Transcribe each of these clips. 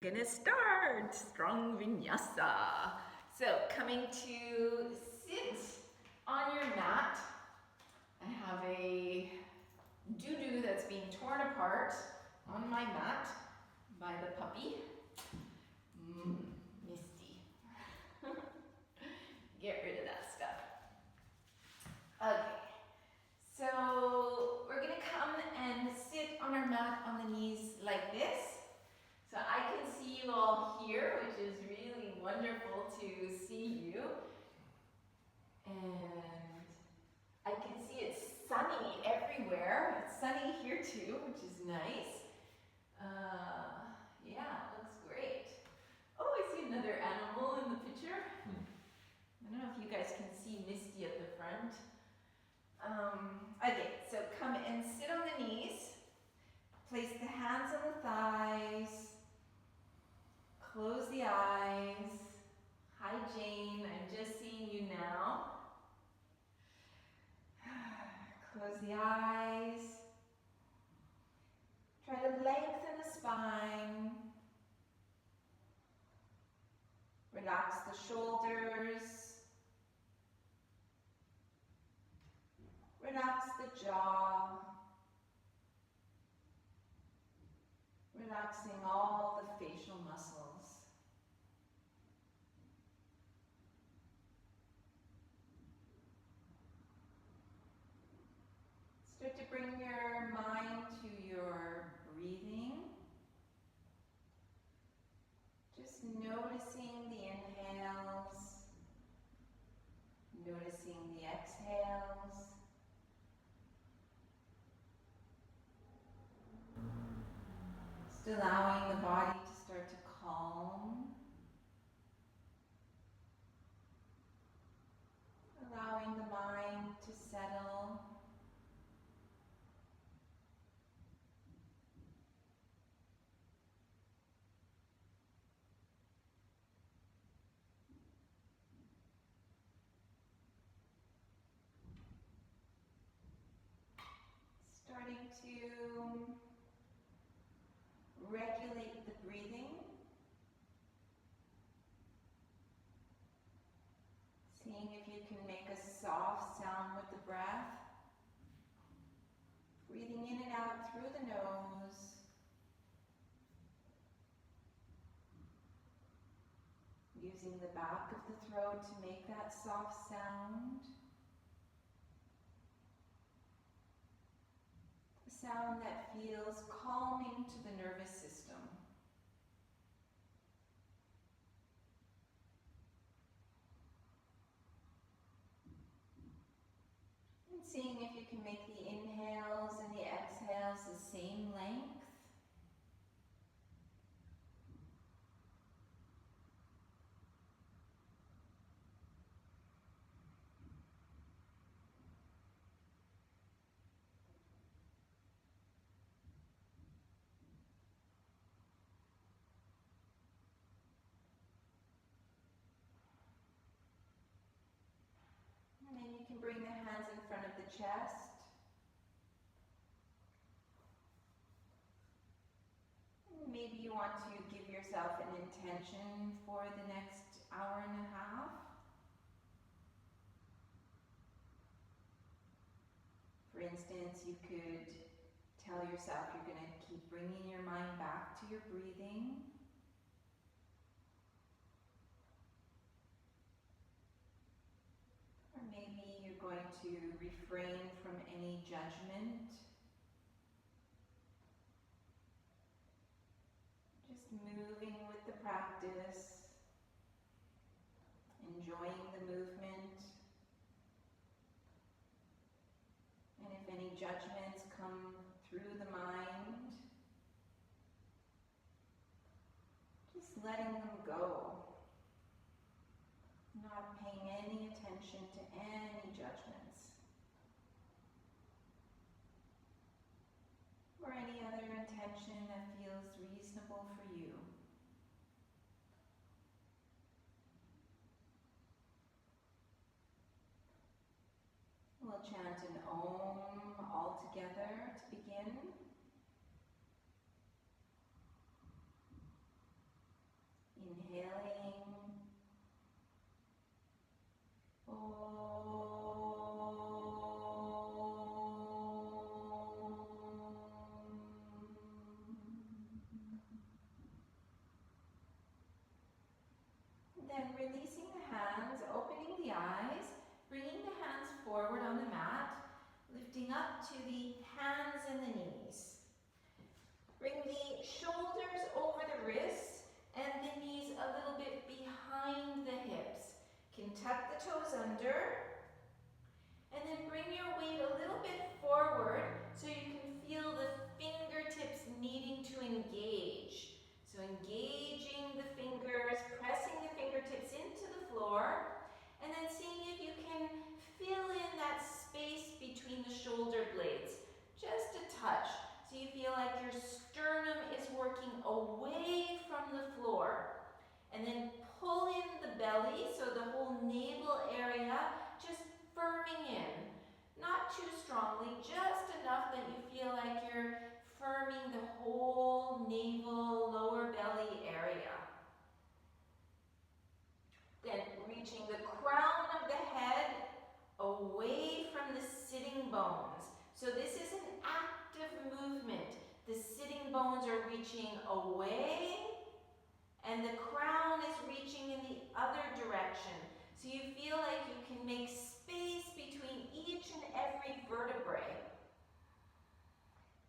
Gonna start strong vinyasa. So coming to sit on your mat. I have a doo-doo that's being torn apart on my mat by the puppy. Misty. Get rid of that stuff. Okay, so we're gonna come and sit on our mat on the knees like this. So I can see you all here, which is really wonderful to see you. And I can see it's sunny everywhere. It's sunny here too, which is nice. Yeah, it looks great. Oh, I see another animal in the picture. I don't know if you guys can see Misty at the front. Okay, so come and sit on the knees. Place the hands on the thighs. Close the eyes. Hi Jane, I'm just seeing you now. Close the eyes. Try to lengthen the spine. Relax the shoulders. Relax the jaw. Relaxing all the facial muscles. Start to bring your mind to your breathing. Just noticing the inhales, noticing the exhales. Just allowing the body to start to calm. Allowing the mind to settle. Starting to regulate the breathing. Seeing if you can make a soft sound with the breath. Breathing in and out through the nose. Using the back of the throat to make that soft sound. A sound that feels calming to the nervous system. And seeing if you can make the inhales and the exhales the same length. And then you can bring the hands in front of the chest. And maybe you want to give yourself an intention for the next hour and a half. For instance, you could tell yourself you're going to keep bringing your mind back to your breathing. Or maybe you're going to refrain from any judgment. Just moving with the practice, enjoying the movement. And if any judgments come through the mind, just letting them go. Not paying any attention to any judgments. Or any other intention that feels reasonable for you. We'll chant an Om all together to begin. up to the hands and the knees. Bring the shoulders over the wrists and the knees a little bit behind the hips. You can tuck the toes under. And then bring your weight a little bit forward so you can feel the fingertips needing to engage. So engaging the fingers, pressing the fingertips into the floor, and then seeing if you can fill in that space between the shoulder blades. Just a touch. So you feel like your sternum is working away from the floor. And then pull in the belly, so the whole navel area just firming in. Not too strongly, just enough that you feel like you're firming the whole navel, lower belly area. Then reaching the crown of the head away from the sitting bones. So this is an active movement. The sitting bones are reaching away and the crown is reaching in the other direction. So you feel like you can make space between each and every vertebrae.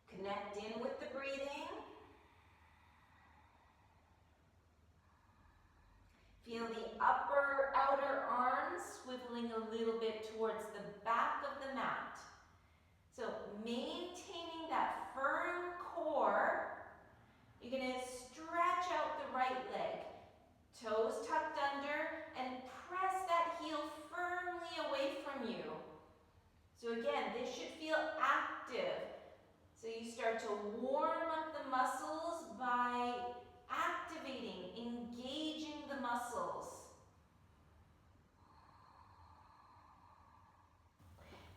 Connect in with the breathing. Feel the upper outer arms swiveling a little bit towards the back of the mat. So maintaining that firm core, you're going to stretch out the right leg. Toes tucked under and press that heel firmly away from you. So again, this should feel active. So you start to warm up the muscles by activating, engaging the muscles.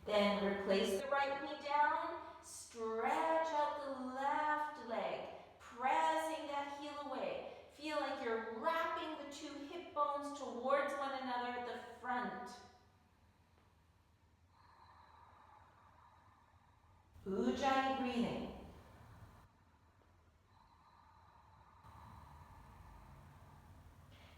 Then replace the right knee down, stretch out the left leg, pressing that heel away. Feel like you're wrapping the two hip bones towards one another at the front. Ujjayi breathing.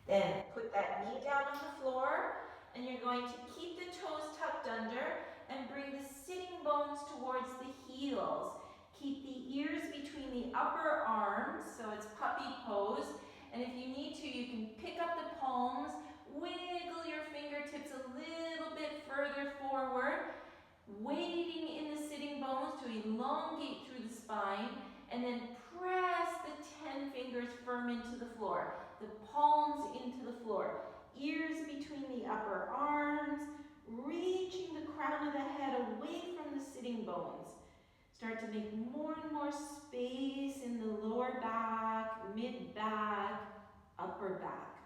Then put that knee down on the floor and you're going to keep the toes tucked under and bring the sitting bones towards the heels. Keep the ears between the upper arms, so it's puppy pose. And if you need to, you can pick up the palms, wiggle your fingertips a little bit further forward, weighting in the sitting bones to elongate through the spine, and then press the 10 fingers firm into the floor, the palms into the floor, ears between the upper arms, reaching the crown of the head away from the sitting bones. Start to make more and more space in the lower back, mid-back, upper back.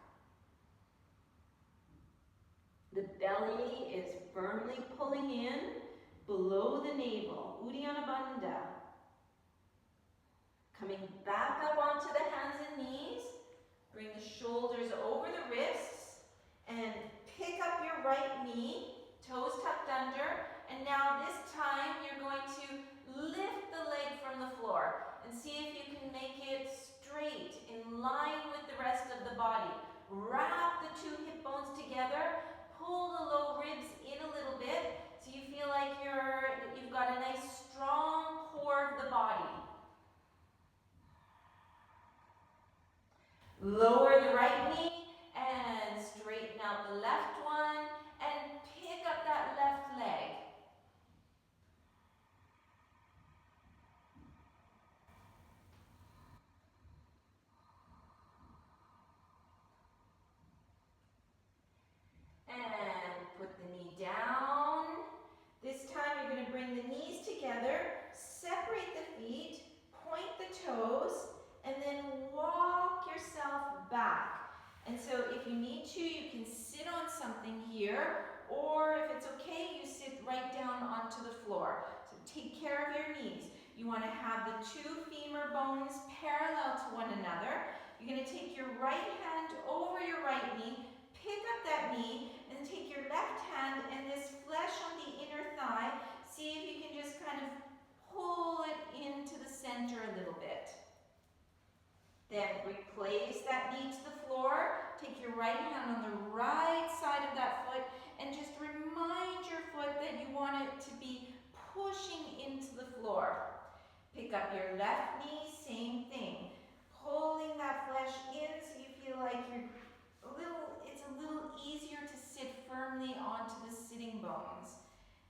The belly is firmly pulling in below the navel, Uddiyana Bandha. Coming back up onto the hands and knees, bring the shoulders over the wrists, and pick up your right knee, toes tucked under, and now this time you're going to lift the leg from the floor and see if you can make it straight, in line with the rest of the body. Wrap the two hip bones together, pull the low ribs in a little bit so you feel like you've got a nice strong core of the body. Lower the right knee and straighten out the left one and pick up that left leg. And put the knee down. This time you're going to bring the knees together, separate the feet, point the toes, and then walk yourself back. And so if you need to, you can sit on something here, or if it's okay, you sit right down onto the floor. So take care of your knees. You want to have the two femur bones parallel to one another. You're going to take your right hand over your right knee, pick up that knee, and take your left hand and this flesh on the inner thigh. See if you can just kind of pull it into the center a little bit. Then replace that knee to the floor. Take your right hand on the right side of that foot and just remind your foot that you want it to be pushing floor. Pick up your left knee, same thing. Pulling that flesh in so you feel like it's a little easier to sit firmly onto the sitting bones.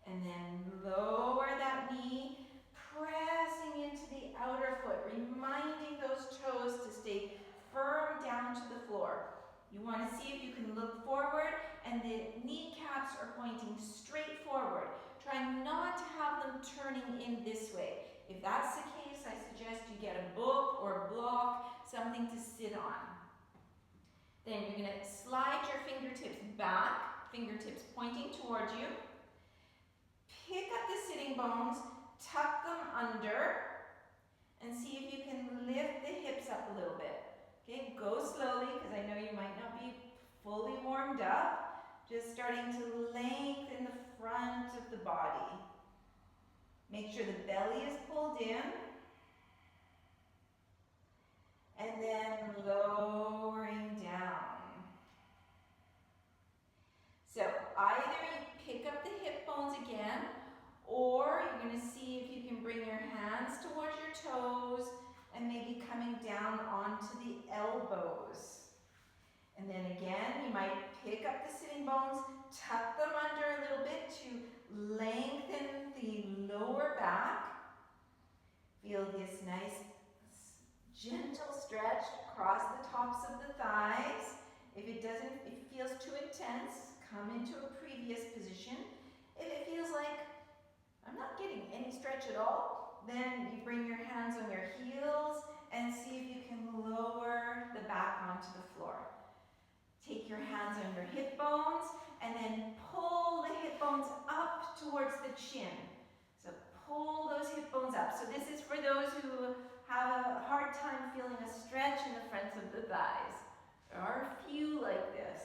And then lower that knee, pressing into the outer foot, reminding those toes to stay firm down to the floor. You want to see if you can look forward and the kneecaps are pointing straight forward. Try not to have them turning in this way. If that's the case, I suggest you get a book or a block, something to sit on. Then you're going to slide your fingertips back, fingertips pointing towards you. Pick up the sitting bones, tuck them under, and see if you can lift the hips up a little bit. Okay, go slowly because I know you might not be fully warmed up. Just starting to lengthen the front of the body. Make sure the belly is pulled in. And then lowering down. So either you pick up the hip bones again, or you're going to see if you can bring your hands towards your toes and maybe coming down onto the elbows. And then again, you might pick up the sitting bones, tuck them under a little bit to lengthen the lower back. Feel this nice gentle stretch across the tops of the thighs. If it feels too intense, come into a previous position. If it feels like I'm not getting any stretch at all, then you bring your hands on your heels and see if you can lower the back onto the floor. Take your hands on your hip bones and then pull the hip bones up towards the chin. So pull those hip bones up. So this is for those who have a hard time feeling a stretch in the fronts of the thighs. There are a few like this.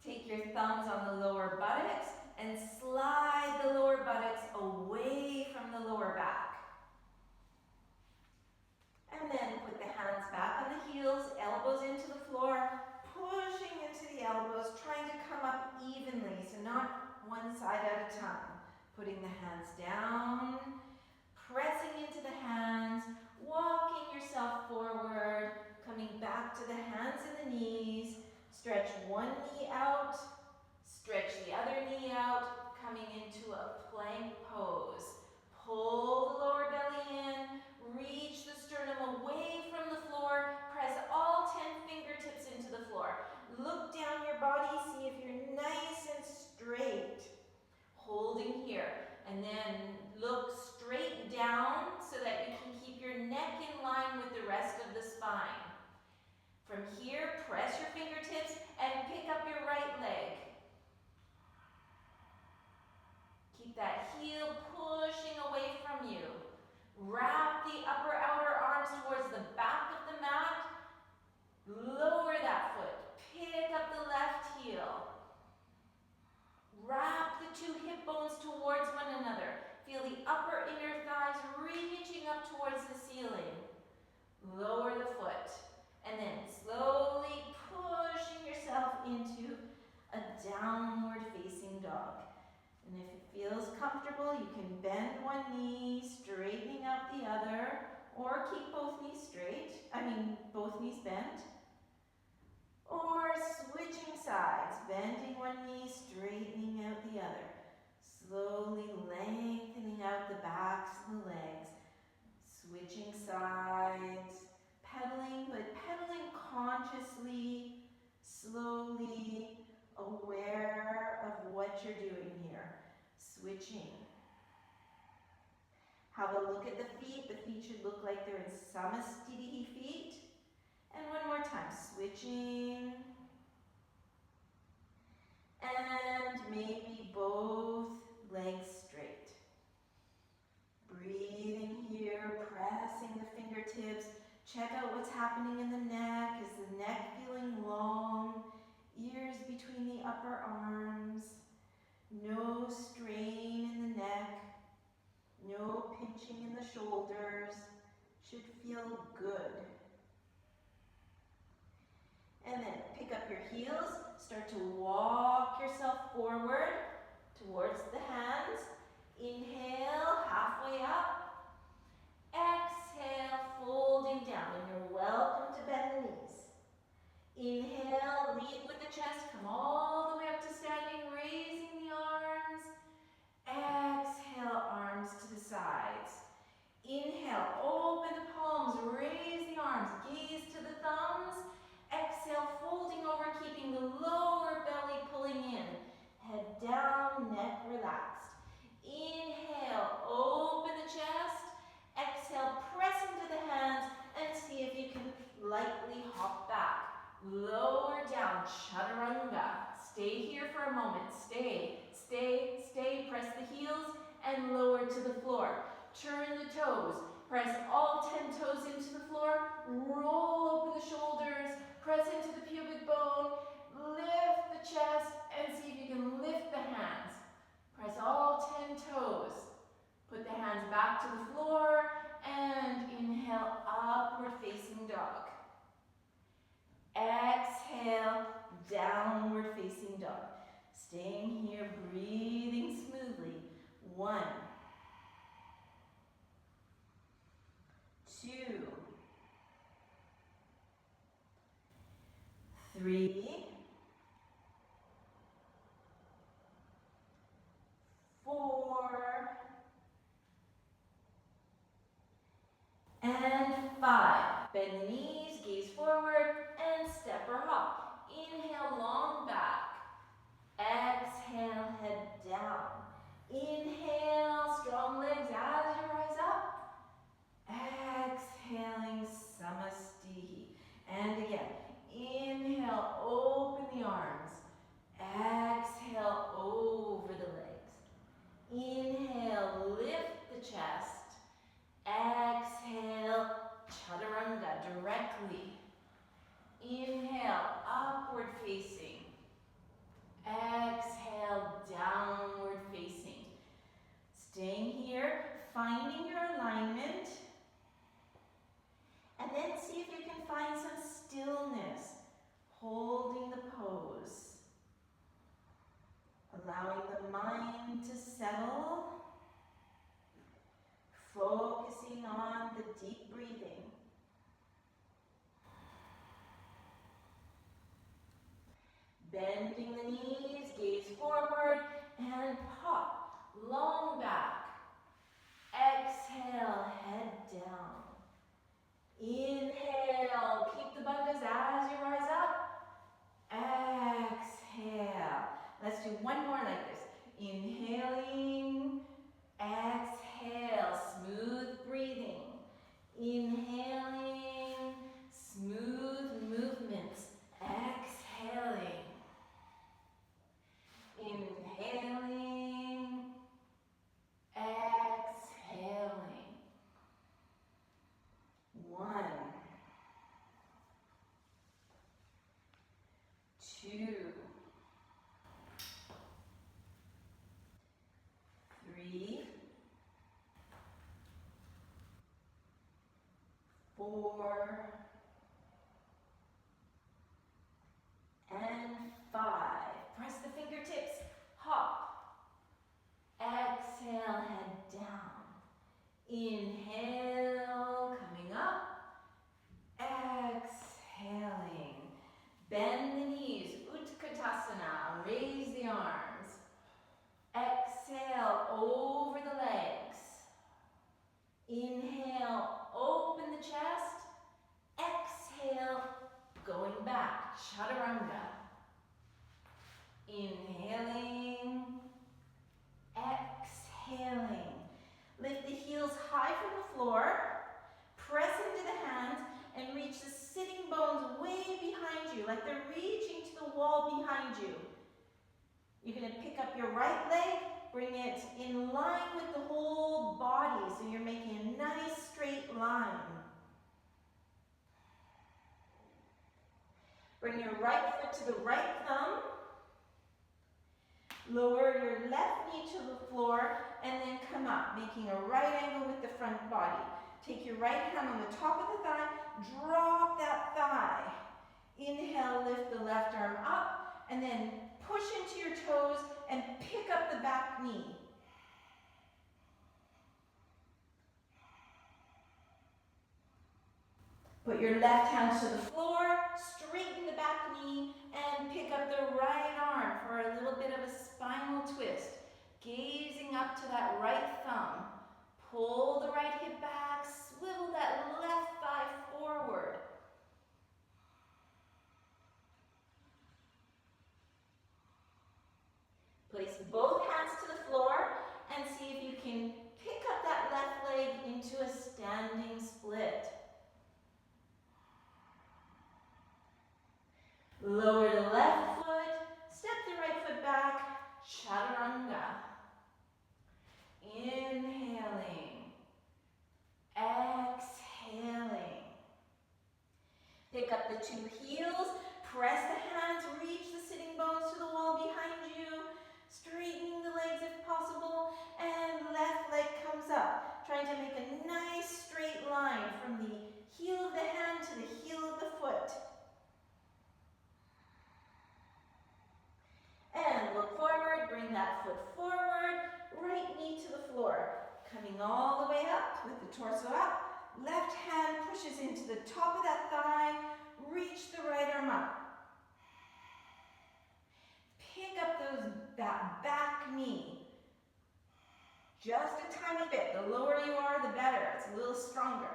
Take your thumbs on the lower buttocks and slide the lower buttocks away from the lower back. And then put the hands back on the heels, elbows into the floor, pushing into the elbows, trying to come up evenly, so not one side at a time. Putting the hands down, pressing into the hands, walking yourself forward, coming back to the hands and the knees. Stretch one knee out, stretch the other knee out, coming into a plank pose. Pull the lower belly in, reach the sternum away from the floor, press all 10 fingertips into the floor. Look down your body, see if you're nice and straight. Holding here, and then look straight down so that you can keep your neck in line with the rest of the spine. From here, press your fingertips and pick up your right leg. Keep that heel pushing away from you. Wrap the upper outer arms towards the back of the mat. Lower that foot. Pick up the left heel. Wrap the two hip bones towards one another. Feel the upper inner thighs reaching up towards the ceiling. Lower the foot. And then slowly pushing yourself into a downward facing dog. And if it feels comfortable, you can bend one knee, straightening out the other, or keep both knees both knees bent. Or switching sides, bending one knee, straightening out the other. Slowly lengthening out the backs of the legs. Switching sides, pedaling, but pedaling consciously, slowly, aware of what you're doing here. Switching. Have a look at the feet. The feet should look like they're in samastitihi feet. And one more time, switching. And maybe both legs straight. Breathing here, pressing the fingertips. Check out what's happening in the neck. Is the neck feeling long? Ears between the upper arms. No strain in the neck. No pinching in the shoulders. Should feel good. And then pick up your heels. Start to walk yourself forward towards the hands. Inhale, halfway up. Exhale, folding down, and you're welcome to bend the knees. Inhale, lead with the chest, come all the way up to standing, raising the arms. Exhale, arms to the sides. Inhale, open the palms, raise the arms, gaze to the thumbs. Exhale, folding over, keeping the lower belly pulling in. Head down, neck relaxed. Inhale, open the chest. Exhale, press into the hands and see if you can lightly hop back. Lower down, chaturanga. Stay here for a moment. Stay, stay, stay. Press the heels and lower to the floor. Turn the toes. Press all 10 toes into the floor. Roll open the shoulders. Press into the pubic bone. Lift the chest and see if you can lift the hands. Press all 10 toes. Put the hands back to the floor and inhale, upward facing dog. Exhale, downward facing dog. Staying here, breathing smoothly. 1, 2, 3, 4, and 5. Bend the knees, gaze forward, and step or hop. Inhale, long back. Exhale, head down. Inhale, strong legs as you rise up. Exhaling, Samasthihi. And again, inhale, open the arms. Exhale, over the legs. Inhale, lift the chest. Exhale, chaturanga directly. Inhale, upward facing. Exhale, downward facing. Staying here, finding your alignment. And then see if you can find some stillness, holding the pose. Allowing the mind to settle. Focusing on the deep breathing. Bending the knees, gaze forward, and pop. Long back. Exhale, head down. Inhale, keep the bandhas as you rise up. Exhale. Let's do one more like this. Inhaling, exhale, smooth breathing. Inhaling, smooth movements. Exhaling. Inhaling, exhaling. 1, 2, 3, 4, and 5. Press the fingertips, hop. Exhale, head down. Inhale, coming up. Exhaling. Bend the knees, Utkatasana, raise the arms. Exhale, over the legs. Inhale, open the chest. Exhale, going back, chaturanga. Inhaling, exhaling. Lift the heels high from the floor. Press into the hands and reach the sitting bones way behind you, like they're reaching to the wall behind you. You're going to pick up your right leg, bring it in line with the whole body, so you're making a nice straight line. Bring your right foot to the right thumb. Lower your left knee to the floor and then come up, making a right angle with the front body. Take your right hand on the top of the thigh, drop that thigh. Inhale, lift the left arm up, and then push into your toes and pick up the back knee. Put your left hand to the floor, straighten the back knee, and pick up the right arm for a little bit of a spinal twist. Gazing up to that right thumb. Pull the right hip back, swivel that left thigh forward. Place both hands to the floor and see if you can pick up that left leg into a standing split. Lower the left foot, step the right foot back, chaturanga. Inhaling, exhaling. Pick up the two heels, press the hands, reach the sitting bones to the wall behind you, straightening the legs if possible, and left leg comes up, trying to make a nice straight line from the heel of the hand to the heel of the foot. And look forward, bring that foot forward, right knee to the floor. Coming all the way up with the torso up, left hand pushes into the top of that thigh, reach the right arm up. Pick up that back knee. Just a tiny bit. The lower you are, the better. It's a little stronger.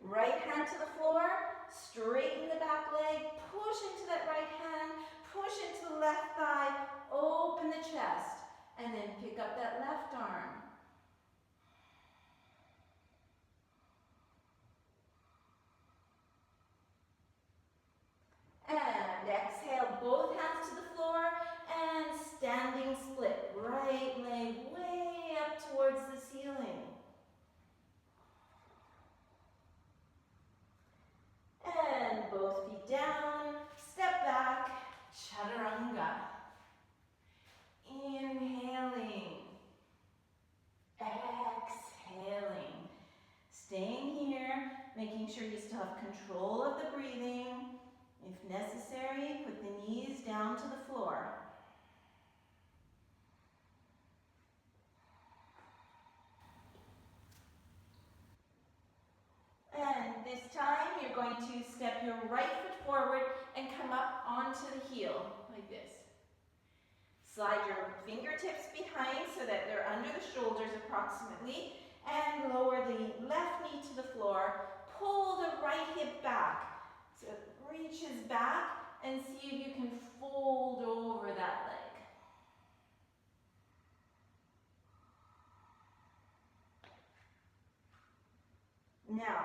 Right hand to the floor, straighten the back leg, push into that right hand, push into the left thigh, open the chest, and then pick up that left arm. And exhale, both hands to the floor, and standing split. Right leg way up towards the ceiling. And both feet down, step back, chaturanga. Inhaling, exhaling. Staying here, making sure you still have control of the breathing. If necessary, put the knees down to the floor. And this time, you're going to step your right foot forward and come up onto the heel, like this. Slide your fingertips behind so that they're under the shoulders approximately, and lower the left knee to the floor. Pull the right hip back so it reaches back, and see if you can fold over that leg. Now,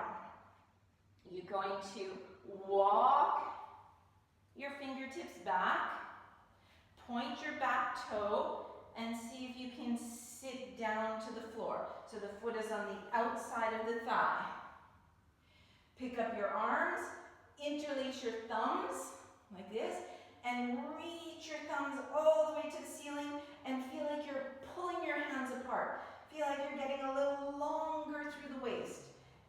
you're going to walk your fingertips back, point your back toe, and see if you can sit down to the floor. So the foot is on the outside of the thigh. Pick up your arms, interlace your thumbs, like this, and reach your thumbs all the way to the ceiling, and feel like you're pulling your hands apart. Feel like you're getting a little longer through the waist.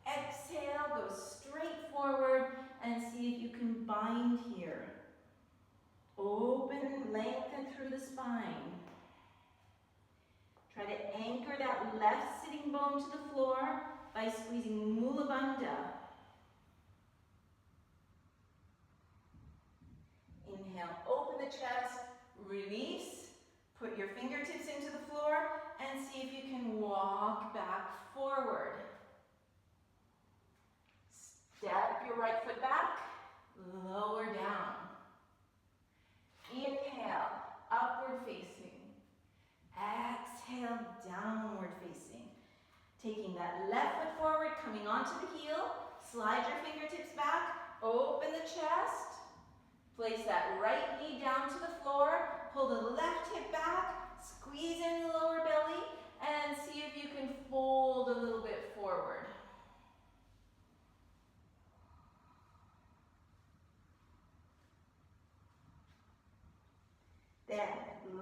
Exhale, go straight forward, and see if you can bind here. Open, lengthen through the spine. Try to anchor that left sitting bone to the floor by squeezing Mula Bandha. Inhale, open the chest, release, put your fingertips into the floor, and see if you can walk back forward. Step your right foot back, lower down. Inhale, upward facing. Exhale, downward facing. Taking that left foot forward, coming onto the heel, slide your fingertips back, open the chest, place that right knee down to the floor, pull the left hip back, squeeze in the lower belly, and see if you can fold a little bit forward. Then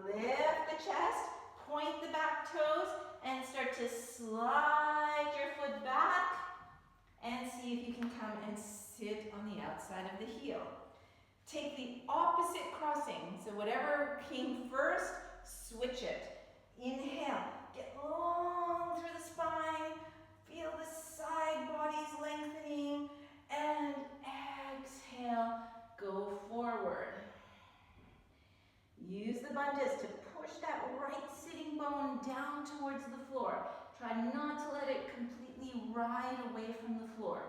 lift the chest, point the back toes, and start to slide your foot back, and see if you can come and sit on the outside of the heel. Take the opposite crossing, so whatever came first, switch it. Inhale, get long through the spine, feel the Try not to let it completely ride away from the floor.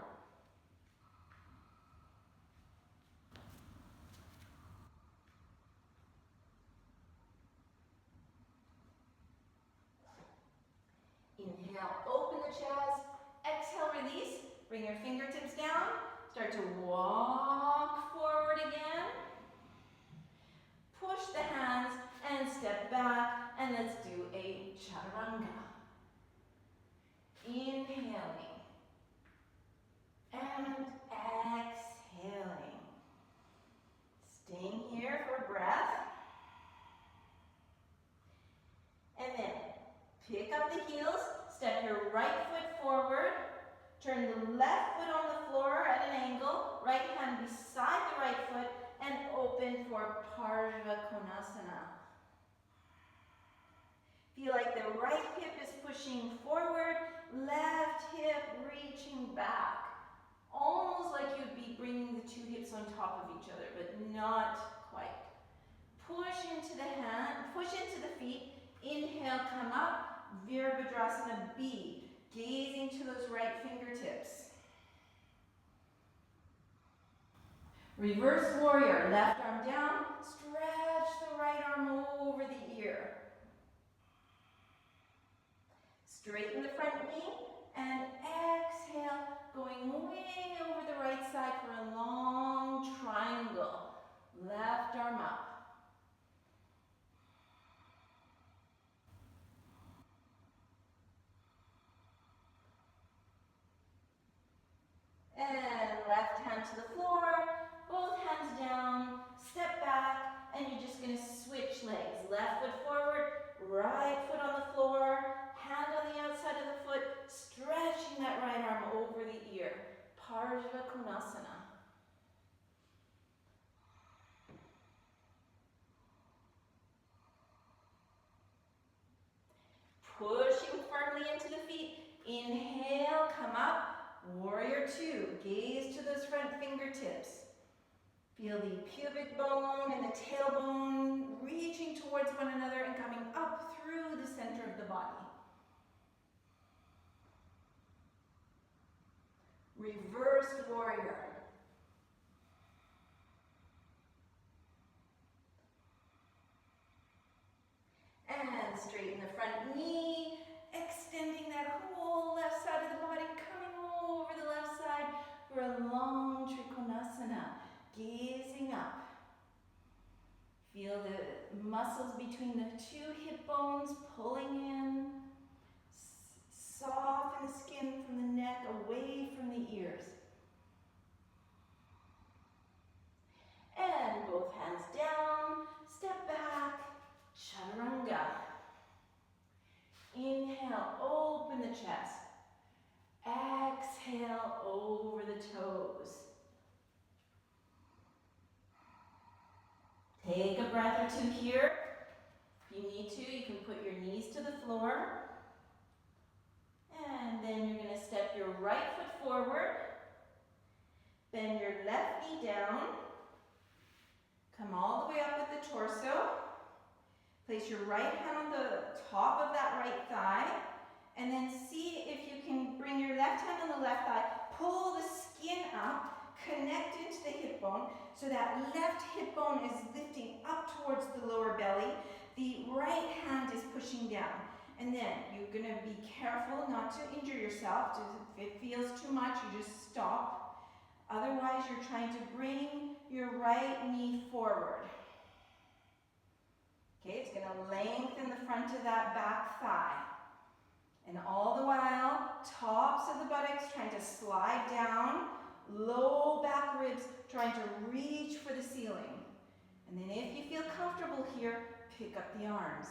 Inhale, open the chest. Exhale, release. Bring your fingertips down. Start to walk forward again. Push the hands and step back. And let's do a chaturanga. Inhaling. And exhaling. Staying here for breath. And then pick up the heels, step your right foot forward, turn the left foot on the floor at an angle, right hand beside the right foot, and open for Parighasana. Feel like the right hip is pushing forward, left hip reaching back. Almost like you'd be bringing the two hips on top of each other, but not quite. Push into the hand, push into the feet. Inhale, come up, Virabhadrasana B, gazing to those right fingertips. Reverse warrior, left arm down, stretch the right arm over the ear. Straighten the front knee, and exhale, going way over the right side for a long triangle. Left arm up. And left hand to the floor, both hands down, step back, and you're just going to switch legs. Left foot forward, right foot on the floor, hand on the outside of the foot, stretching that right arm over the ear. Parighasana. Pushing firmly into the feet. Inhale, come up. Warrior two, gaze to those front fingertips. Feel the pubic bone and the tailbone reaching towards one another and coming up through the center of the body. Reversed warrior. And straighten the front knee, extending that whole left side of the body, coming over the left side for a long Trikonasana, gazing up. Feel the muscles between the two hip bones pulling in. Soften the skin from the neck away from the ears. And both hands down, step back, chaturanga. Inhale, open the chest. Exhale, over the toes. Take a breath or two here. If you need to, you can put your knees to the floor. And then you're going to step your right foot forward. Bend your left knee down. Come all the way up with the torso. Place your right hand on the top of that right thigh. And then see if you can bring your left hand on the left thigh. Pull the skin up. Connect into the hip bone. So that left hip bone is lifting up towards the lower belly. The right hand is pushing down. And then you're going to be careful not to injure yourself. If it feels too much, you just stop. Otherwise, you're trying to bring your right knee forward. Okay, it's going to lengthen the front of that back thigh. And all the while, tops of the buttocks trying to slide down, low back ribs trying to reach for the ceiling. And then if you feel comfortable here, pick up the arms.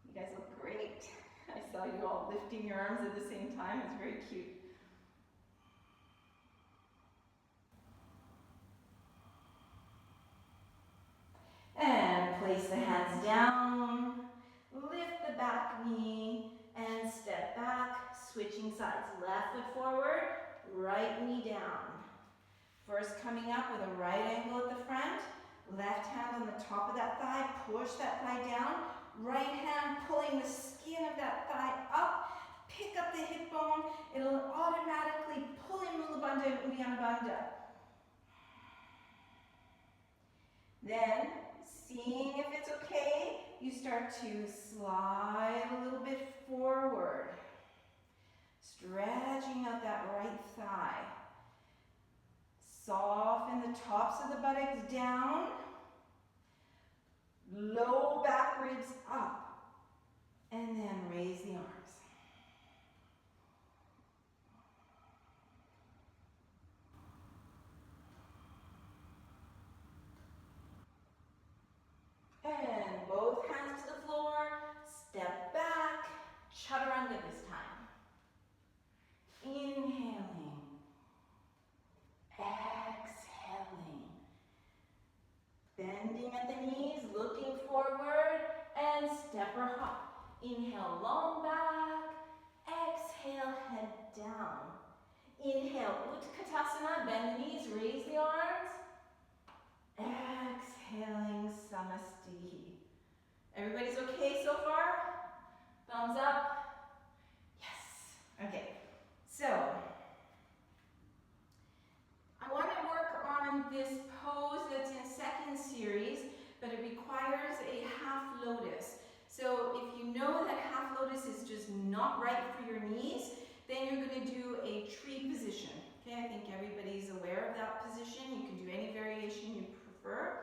You guys look great. I saw you all lifting your arms at the same time. It's very cute. And place the hands down, lift the back knee, and step back, switching sides. Left foot forward, right knee down. First coming up with a right angle at the front, left hand on the top of that thigh, push that thigh down, Right hand pulling the skin of that thigh up. Pick up the hip bone. It'll automatically pull in Mula Bandha and Uddiyana Bandha. Then, seeing if it's okay, you start to slide a little bit forward. Stretching out that right thigh. Soften the tops of the buttocks down. Low back ribs up. And then raise the arms. And both hands to the floor. Step back. Chaturanga this time. Inhaling. Exhaling. Bending at the knees, looking forward, and step or hop. Inhale, long back. Exhale, head down. Inhale, Utkatasana, bend the knees, raise the arms. Exhaling, Samastiti. Everybody's okay so far? Thumbs up? Yes. Okay. So, I want to work on this pose that's in second series, but it requires a half lotus. So if you know that half lotus is just not right for your knees, then you're going to do a tree position. Okay, I think everybody's aware of that position. You can do any variation you prefer.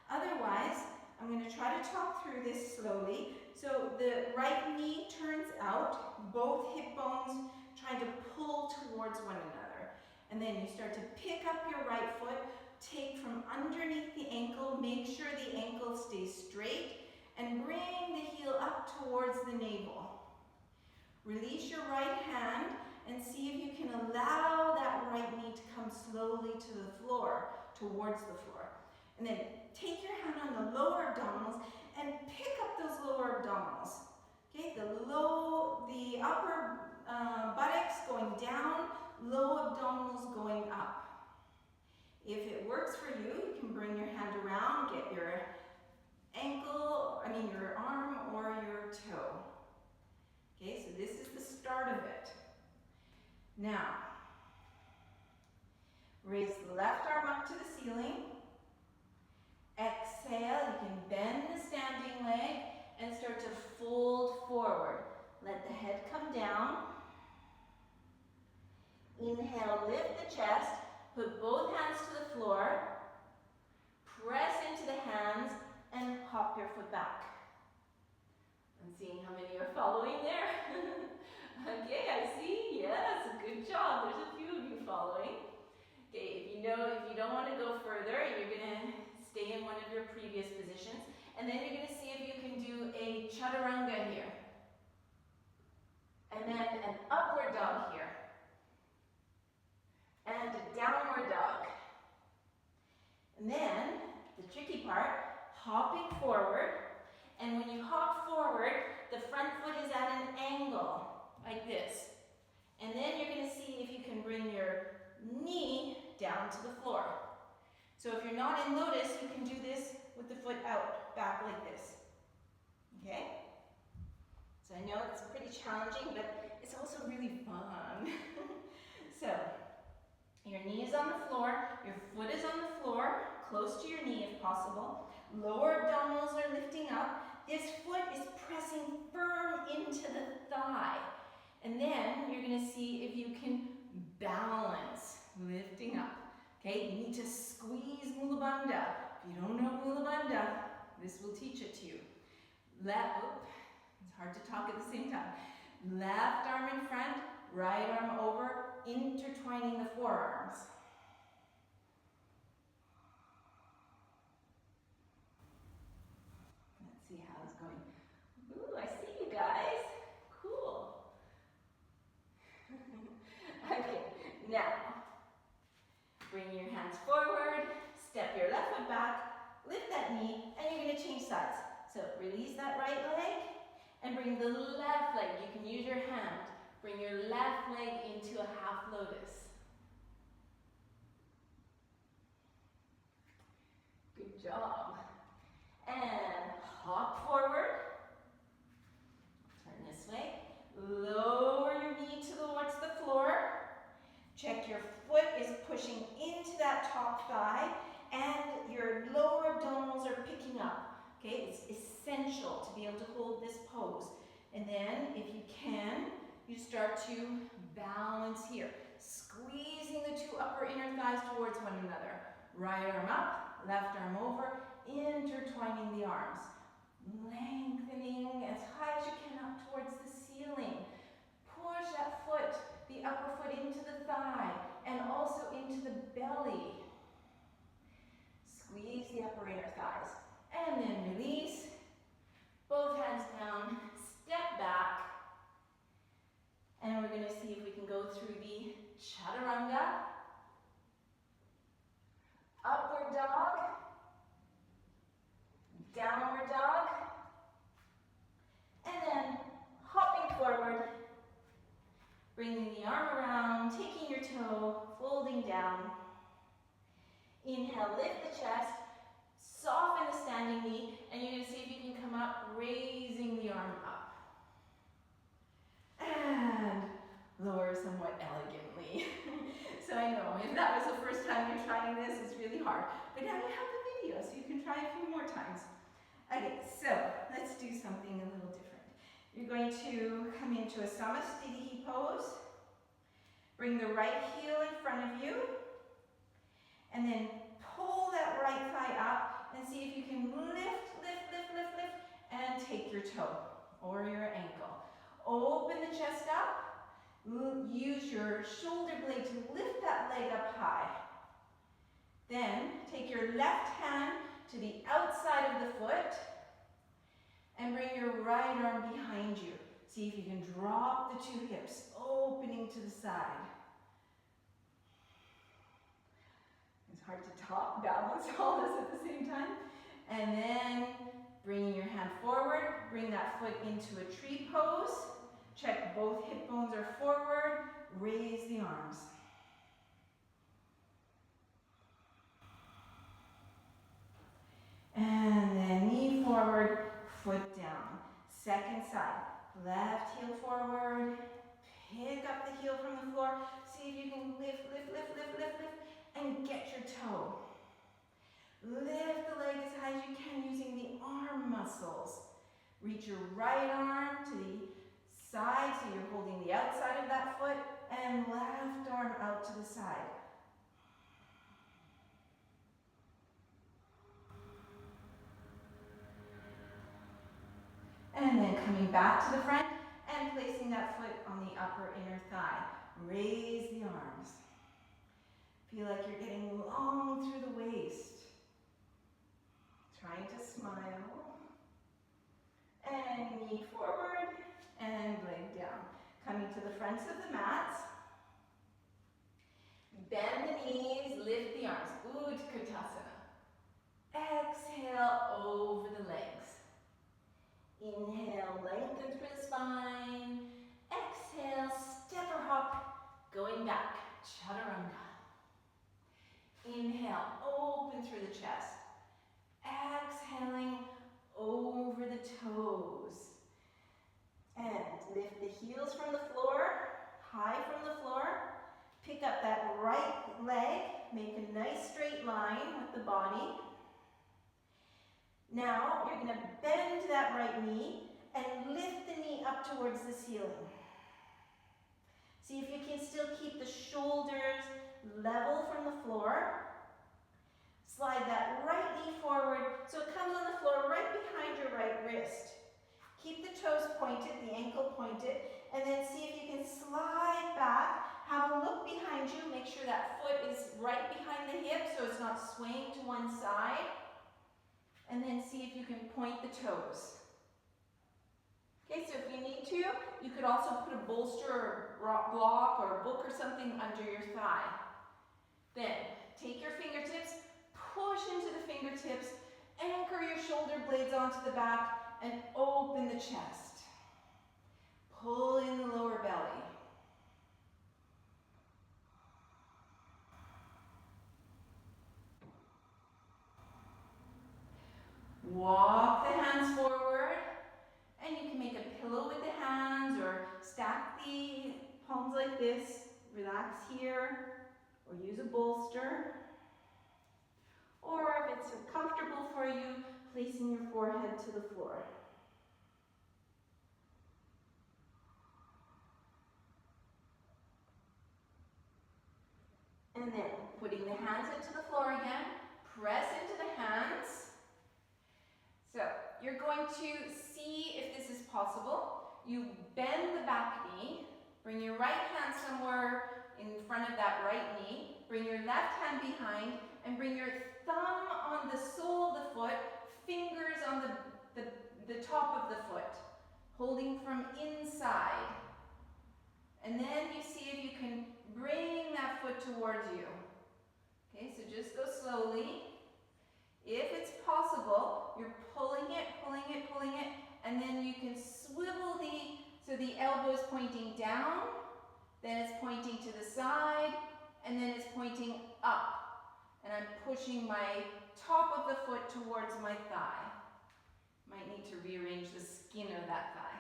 Otherwise, I'm going to try to talk through this slowly. So the right knee turns out, both hip bones trying to pull towards one another. And then you start to pick up your right foot, take from underneath the ankle, make sure the ankle stays straight, and bring the heel up towards the navel. Release your right hand and see if you can allow that right knee to come slowly to the floor, towards the floor. And then take your hand on the lower abdominals and pick up those lower abdominals. Okay, the upper buttocks going down, low abdominals going up. If it works for you, you can bring your hand around, get your your arm or your toe. Okay, so this is the start of it. Now, raise the left arm up to the ceiling. Exhale, you can bend the standing leg and start to fold forward. Let the head come down. Inhale, lift the chest. Put both hands to the floor. Press into the hands and hop your foot back. I'm seeing how many are following there. Okay, I see. Yes, good job. There's a few of you following. Okay, if you don't want to go further, you're going to stay in one of your previous positions. And then you're going to see if you can do a chaturanga here. And then an upward dog here. And a downward dog. And then, the tricky part, hopping forward. And when you hop forward, the front foot is at an angle, like this. And then you're going to see if you can bring your knee down to the floor. So if you're not in lotus, you can do this with the foot out, back like this. Okay? So I know it's pretty challenging, but it's also really fun. So, your knee is on the floor, your foot is on the floor, close to your knee if possible. Lower abdominals are lifting up. This foot is pressing firm into the thigh. And then you're going to see if you can balance, lifting up. Okay, you need to squeeze Mula Bandha. If you don't know Mula Bandha, this will teach it to you. It's hard to talk at the same time. Left arm in front, right arm over, intertwining the forearms. Let's see how it's going. Ooh, I see you guys. Cool. Okay, now, bring your hands forward, step your left foot back, lift that knee, and you're going to change sides. So release that right leg, and bring the left leg. You can use your hand. Bring your left leg into a half lotus. Good job. And hop forward. Okay, it's essential to be able to hold this pose. And then, if you can, you start to balance here, squeezing the two upper inner thighs towards one another. Right arm up, left arm over, intertwining the arms. Lengthening as high as you can up towards the ceiling. Push that foot, the upper foot into the thigh and also into the belly. Squeeze the upper inner thighs. And then release. Both hands down, step back. And we're going to see if we can go through the chaturanga. Upward dog. Downward dog. And then hopping forward. Bringing the arm around, taking your toe, folding down. Inhale, lift the chest, soften the standing knee, and you're going to see if you can come up, raising the arm up. And lower somewhat elegantly. So I know, if that was the first time you're trying this, it's really hard. But now you have the video, so you can try a few more times. Okay, so let's do something a little different. You're going to come into a Samasthiti pose. Bring the right heel in front of you. And then pull that right thigh up and see if you can lift, lift, lift, lift, lift, and take your toe or your ankle. Open the chest up. Use your shoulder blade to lift that leg up high. Then take your left hand to the outside of the foot and bring your right arm behind you. See if you can drop the two hips, opening to the side. It's hard to talk, balance all this at the same time. And then bringing your hand forward, bring that foot into a tree pose. Check both hip bones are forward, raise the arms. And then knee forward, foot down. Second side, left heel forward, pick up the heel from the floor. See if you can lift, lift, lift, lift, lift, lift, and get your toe. Lift the leg as high as you can using the arm muscles. Reach your right arm to the side, so you're holding the outside of that foot, and left arm out to the side. And then coming back to the front and placing that foot on the upper inner thigh. Raise the arms. Feel like you're getting long through the waist. Trying to smile. And knee forward and leg down. Coming to the fronts of the mats. Bend the knees, lift the arms. Utkatasana. Exhale over the legs. Inhale, lengthen through the spine. Exhale, step or hop, going back, chaturanga. Inhale, open through the chest. Exhaling over the toes. And lift the heels from the floor, high from the floor. Pick up that right leg, make a nice straight line with the body. Now, you're going to bend that right knee and lift the knee up towards the ceiling. See if you can still keep the shoulders level from the floor. Slide that right knee forward so it comes on the floor right behind your right wrist. Keep the toes pointed, the ankle pointed, and then see if you can slide back. Have a look behind you. Make sure that foot is right behind the hip so it's not swaying to one side. And then see if you can point the toes. Okay, so if you need to, you could also put a bolster or block or a book or something under your thigh. Then take your fingertips, push into the fingertips, anchor your shoulder blades onto the back, and open the chest. Pull in the lower belly. Walk the hands forward, and you can make a pillow with the hands or stack the palms like this. Relax here, or use a bolster. Or if it's comfortable for you, placing your forehead to the floor. And then putting the hands into the floor again, press into the hands. So you're going to see if this is possible. You bend the back knee, bring your right hand somewhere in front of that right knee, bring your left hand behind, and bring your thumb on the sole of the foot, fingers on the top of the foot, holding from inside. And then you see if you can bring that foot towards you. Okay, so just go slowly. If it's possible, you're pulling it, and then you can swivel so the elbow is pointing down, then it's pointing to the side, and then it's pointing up. And I'm pushing my top of the foot towards my thigh. Might need to rearrange the skin of that thigh.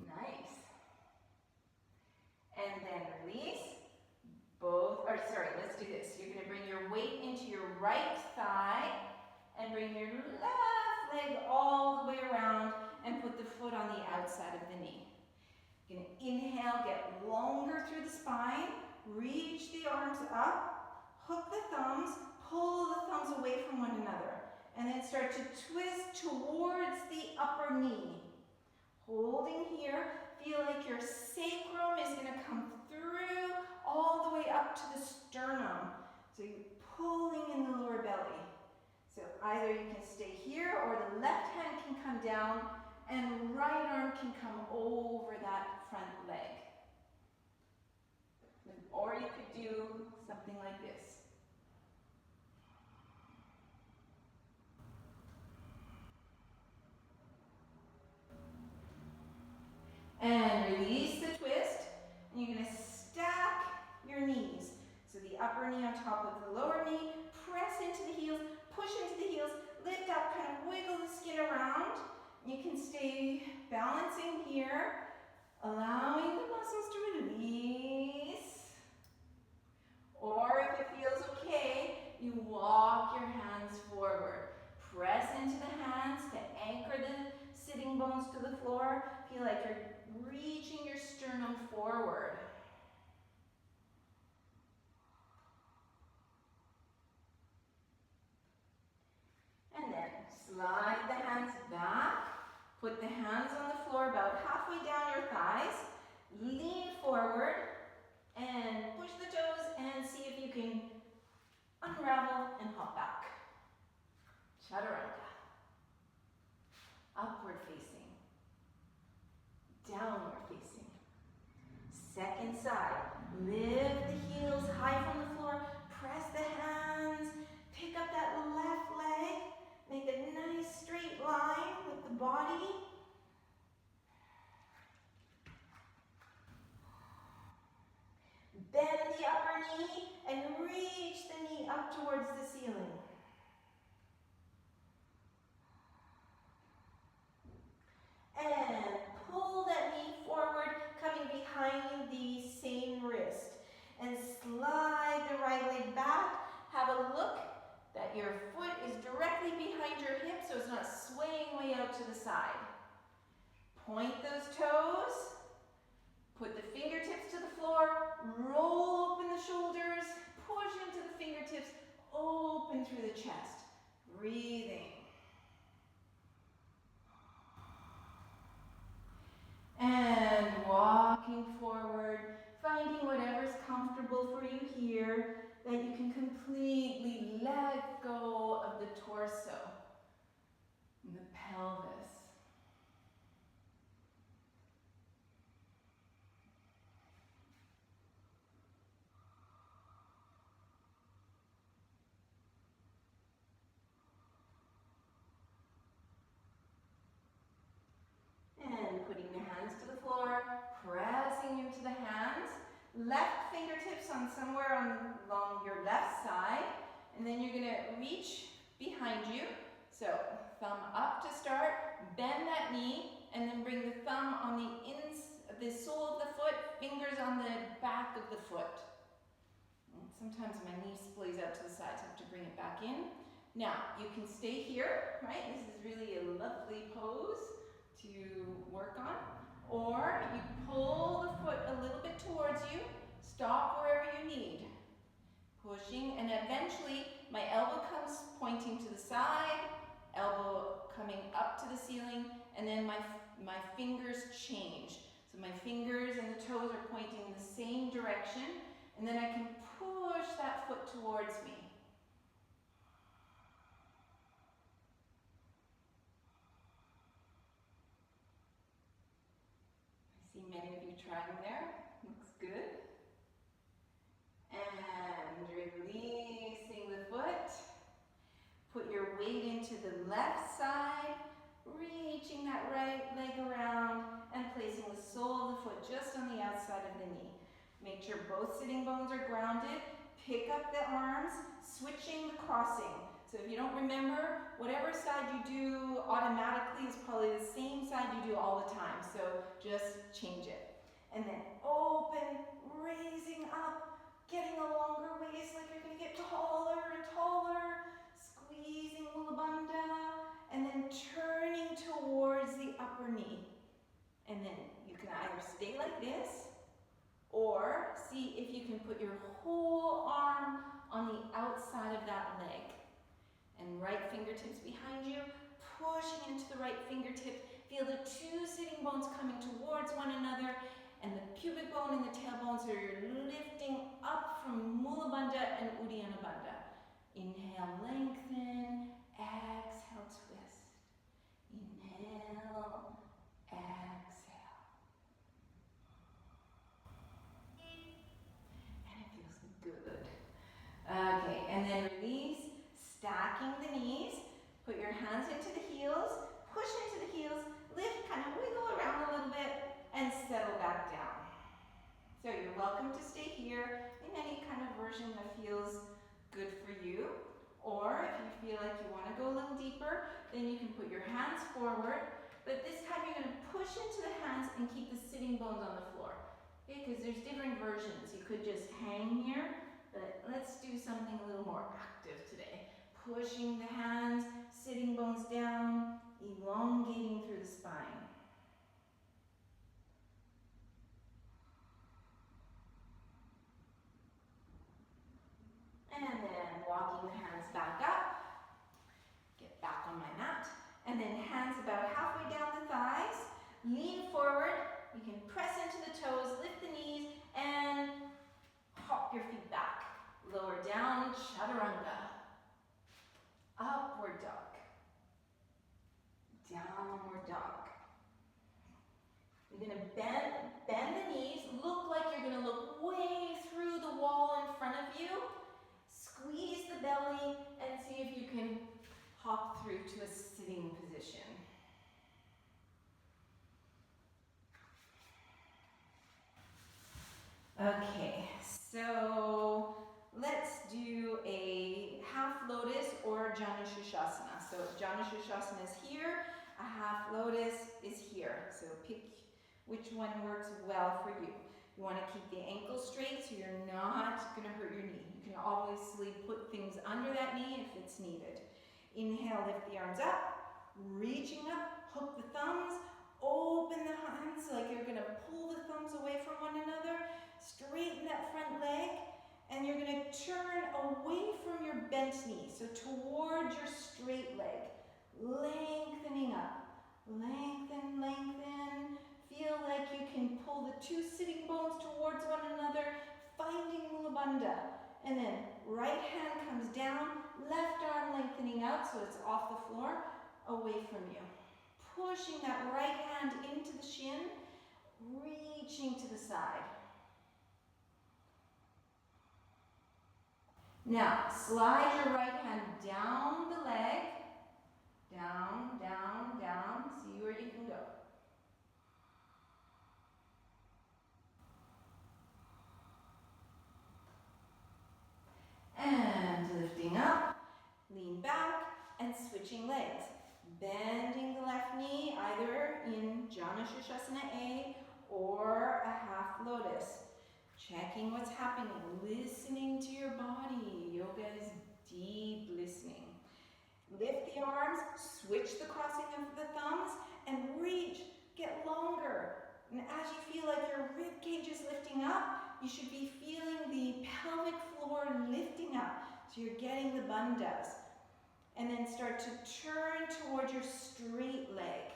Nice. And then release. Let's do this. You're going to bring your weight into your right thigh and bring your left leg all the way around and put the foot on the outside of the knee. You're going to inhale, get longer through the spine, reach the arms up, hook the thumbs, pull the thumbs away from one another, and then start to twist towards the upper knee. Holding here, feel like your sacrum is going to come through all the way up to the sternum. So you're pulling in the lower belly. So either you can stay here or the left hand can come down and right arm can come over that front leg. Or you could do something like this. And release the twist. And you're going to stack your knees. So the upper knee on top of the lower knee, press into the heels, push into the heels, lift up, kind of wiggle the skin around. You can stay balancing here, allowing the muscles to release. Or if it feels okay, you walk your hands forward. Press into the hands to anchor the sitting bones to the floor. Feel like you're reaching your sternum forward. And then slide the hands back. Put the hands on the floor about halfway down your thighs. Lean forward and push the toes and see if you can unravel and hop back. Chaturanga. Upward facing. Downward facing. Second side. Lift the heels high from the floor. Press the hands. Pick up that left leg. Make a nice straight line with the body. Bend the upper knee and reach the knee up towards the ceiling. And pull that knee forward, coming behind the same wrist. And slide the right leg back. Have a look that your foot is directly behind your hip so it's not swaying way out to the side. Point those toes. Put the fingertips to the floor. Roll open the shoulders. Push into the fingertips. Open through the chest. Breathing. And walking forward, finding whatever's comfortable for you here, that you can completely let go of the torso and the pelvis. And putting the hands to the floor, pressing into the hands. Left fingertips on somewhere along your left side, and then you're going to reach behind you. So thumb up to start, bend that knee, and then bring the thumb on the sole of the foot, fingers on the back of the foot. And sometimes my knee splays out out to the sides. I have to bring it back in. Now, you can stay here, right? This is really a lovely pose to work on. Or you pull the foot a little bit towards you, stop wherever you need. Pushing, and eventually my elbow comes pointing to the side, elbow coming up to the ceiling, and then my fingers change. So my fingers and the toes are pointing in the same direction, and then I can push that foot towards me. I see many of you trying there. Looks good. And releasing the foot. Put your weight into the left side, reaching that right leg around and placing the sole of the foot just on the outside of the knee. Make sure both sitting bones are grounded. Pick up the arms, switching the crossing. So if you don't remember, whatever side you do automatically is probably the same side you do all the time. So just change it. And then open, raising up, getting a longer waist like you're going to get taller and taller. Squeezing Mula Bandha, and then turning towards the upper knee. And then you can either stay like this, or see if you can put your whole arm on the outside of that leg. And right fingertips behind you, pushing into the right fingertip. Feel the two sitting bones coming towards one another, and the pubic bone and the tailbone, so you're lifting up from Mula Bandha and Uddiyana Bandha. Inhale, lengthen, exhale, twist. Inhale, exhale. And it feels good. Okay, and then release, stacking the knees. Put your hands into the heels, push into the heels, lift, kind of wiggle around a little bit, and settle back down. So you're welcome to stay here in any kind of version that feels good for you. Or if you feel like you want to go a little deeper, then you can put your hands forward, but this time you're going to push into the hands and keep the sitting bones on the floor. Okay, because there's different versions. You could just hang here, but let's do something a little more active today. Pushing the hands, sitting bones down, elongating through the spine. And then walking the hands back up, get back on my mat, and then hands about halfway down the thighs, lean forward, you can press into the toes, lift the knees, and hop your feet back. Lower down, chaturanga, upward dog, downward dog. You're going to bend the knees, look like you're going to look way through the wall in front of you. Squeeze the belly and see if you can hop through to a sitting position. Okay, so let's do a half lotus or Janu Shushasana. So Janu Shushasana is here, a half lotus is here. So pick which one works well for you. You want to keep the ankles straight so you're not going to hurt your knee. You can obviously put things under that knee if it's needed. Inhale, lift the arms up, reaching up, hook the thumbs, open the hands like you're going to pull the thumbs away from one another, straighten that front leg, and you're going to turn away from your bent knee, so towards your straight leg, lengthening up, lengthen, lengthen. Feel like you can pull the two sitting bones towards one another, finding Mula Bandha. And then right hand comes down, left arm lengthening out so it's off the floor, away from you. Pushing that right hand into the shin, reaching to the side. Now, slide your right hand down the leg, down, down, down, see where you can go. And lifting up, lean back, and switching legs. Bending the left knee, either in Janu Shushasana A or a half lotus. Checking what's happening, listening to your body. Yoga is deep listening. Lift the arms, switch the crossing of the thumbs, and reach, get longer. And as you feel like your rib cage is lifting up, you should be feeling the pelvic floor lifting up. So you're getting the bandhas. And then start to turn towards your straight leg.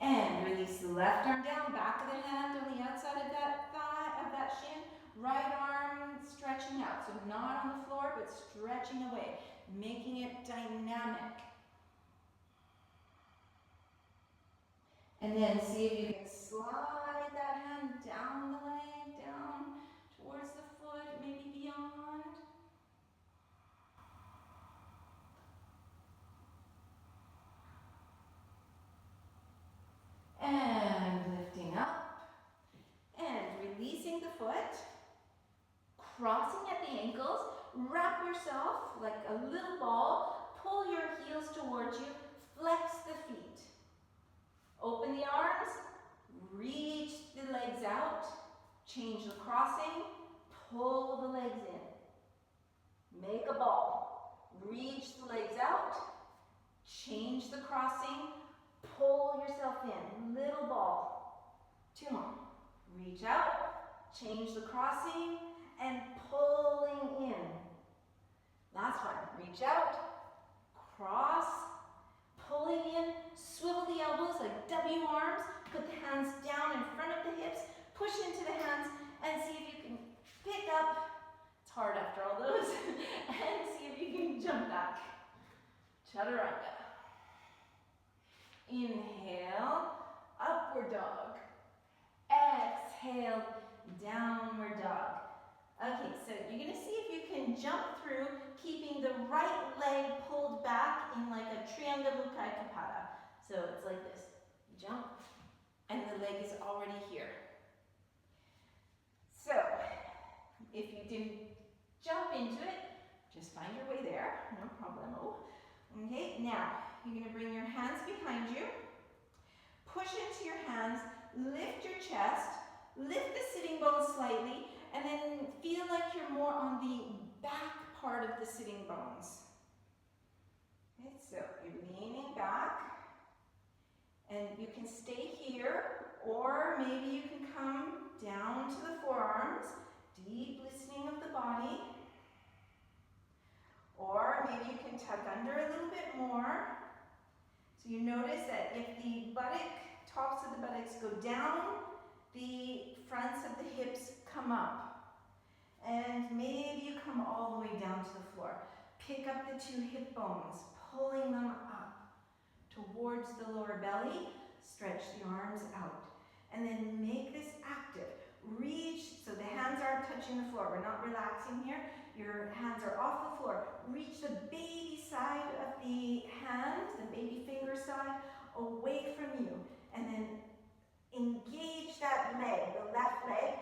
And release the left arm down, back of the hand on the outside of that thigh, of that shin. Right arm stretching out, so not on the floor, but stretching away, making it dynamic. And then see if you can slide that hand down the leg, down towards the foot, maybe beyond. And lifting up and releasing the foot, crossing at the ankles, wrap yourself like a little ball, pull your heels towards you, flex the feet. Open the arms, reach the legs out, change the crossing, pull the legs in. Make a ball, reach the legs out, change the crossing, pull yourself in, little ball. 2 more. Reach out, change the crossing, and pulling in. Last one. Reach out, cross, pulling in, swivel the elbows like W arms, put the hands down in front of the hips, push into the hands, and see if you can pick up. It's hard after all those. And see if you can jump back. Chaturanga. Inhale, upward dog. Exhale, downward dog. Okay, so you're going to see if you can jump through, keeping the right leg pulled back in like a Trianga Kapata. So it's like this. Jump, and the leg is already here. So, if you didn't jump into it, just find your way there. No problemo. Okay, now, you're going to bring your hands behind you. Push into your hands, lift your chest, lift the sitting bones slightly, and then feel like you're more on the back part of the sitting bones. Okay, so you're leaning back, and you can stay here, or maybe you can come down to the forearms, deep listening of the body, or maybe you can tuck under a little bit more. So you notice that if the tops of the buttocks go down, the fronts of the hips come up. And maybe you come all the way down to the floor. Pick up the 2 hip bones, pulling them up towards the lower belly. Stretch the arms out. And then make this active. Reach, so the hands aren't touching the floor. We're not relaxing here. Your hands are off the floor. Reach the baby side of the hand, the baby finger side, away from you. And then engage that leg, the left leg.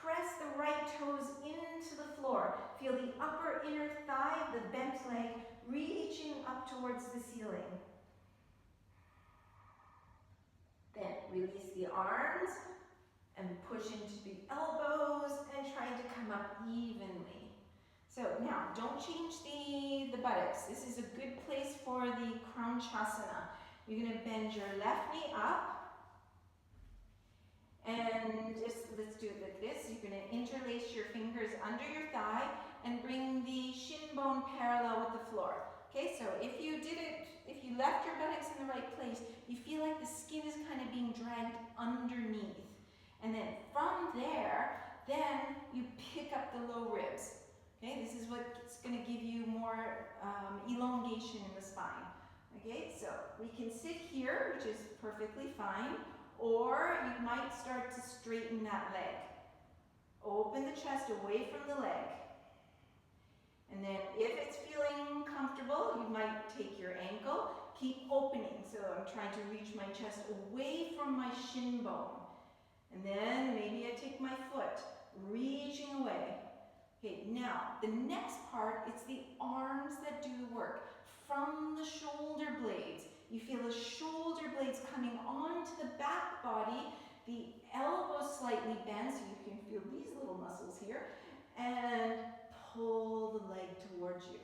Press the right toes into the floor. Feel the upper inner thigh of the bent leg reaching up towards the ceiling. Then release the arms and push into the elbows and try to come up evenly. So now, don't change the buttocks. This is a good place for the Krounchasana. You're going to bend your left knee up. And let's do it like this. You're going to interlace your fingers under your thigh and bring the shin bone parallel with the floor. Okay, so if you left your buttocks in the right place, you feel like the skin is kind of being dragged underneath. And then from there, then you pick up the low ribs. Okay, this is what's going to give you more elongation in the spine. Okay, so we can sit here, which is perfectly fine. Or you might start to straighten that leg. Open the chest away from the leg. And then if it's feeling comfortable, you might take your ankle, keep opening. So I'm trying to reach my chest away from my shin bone. And then maybe I take my foot, reaching away. Okay, now the next part, it's the arms that do the work. From the shoulder blades. You feel the shoulder blades coming onto the back body, the elbows slightly bend so you can feel these little muscles here, and pull the leg towards you.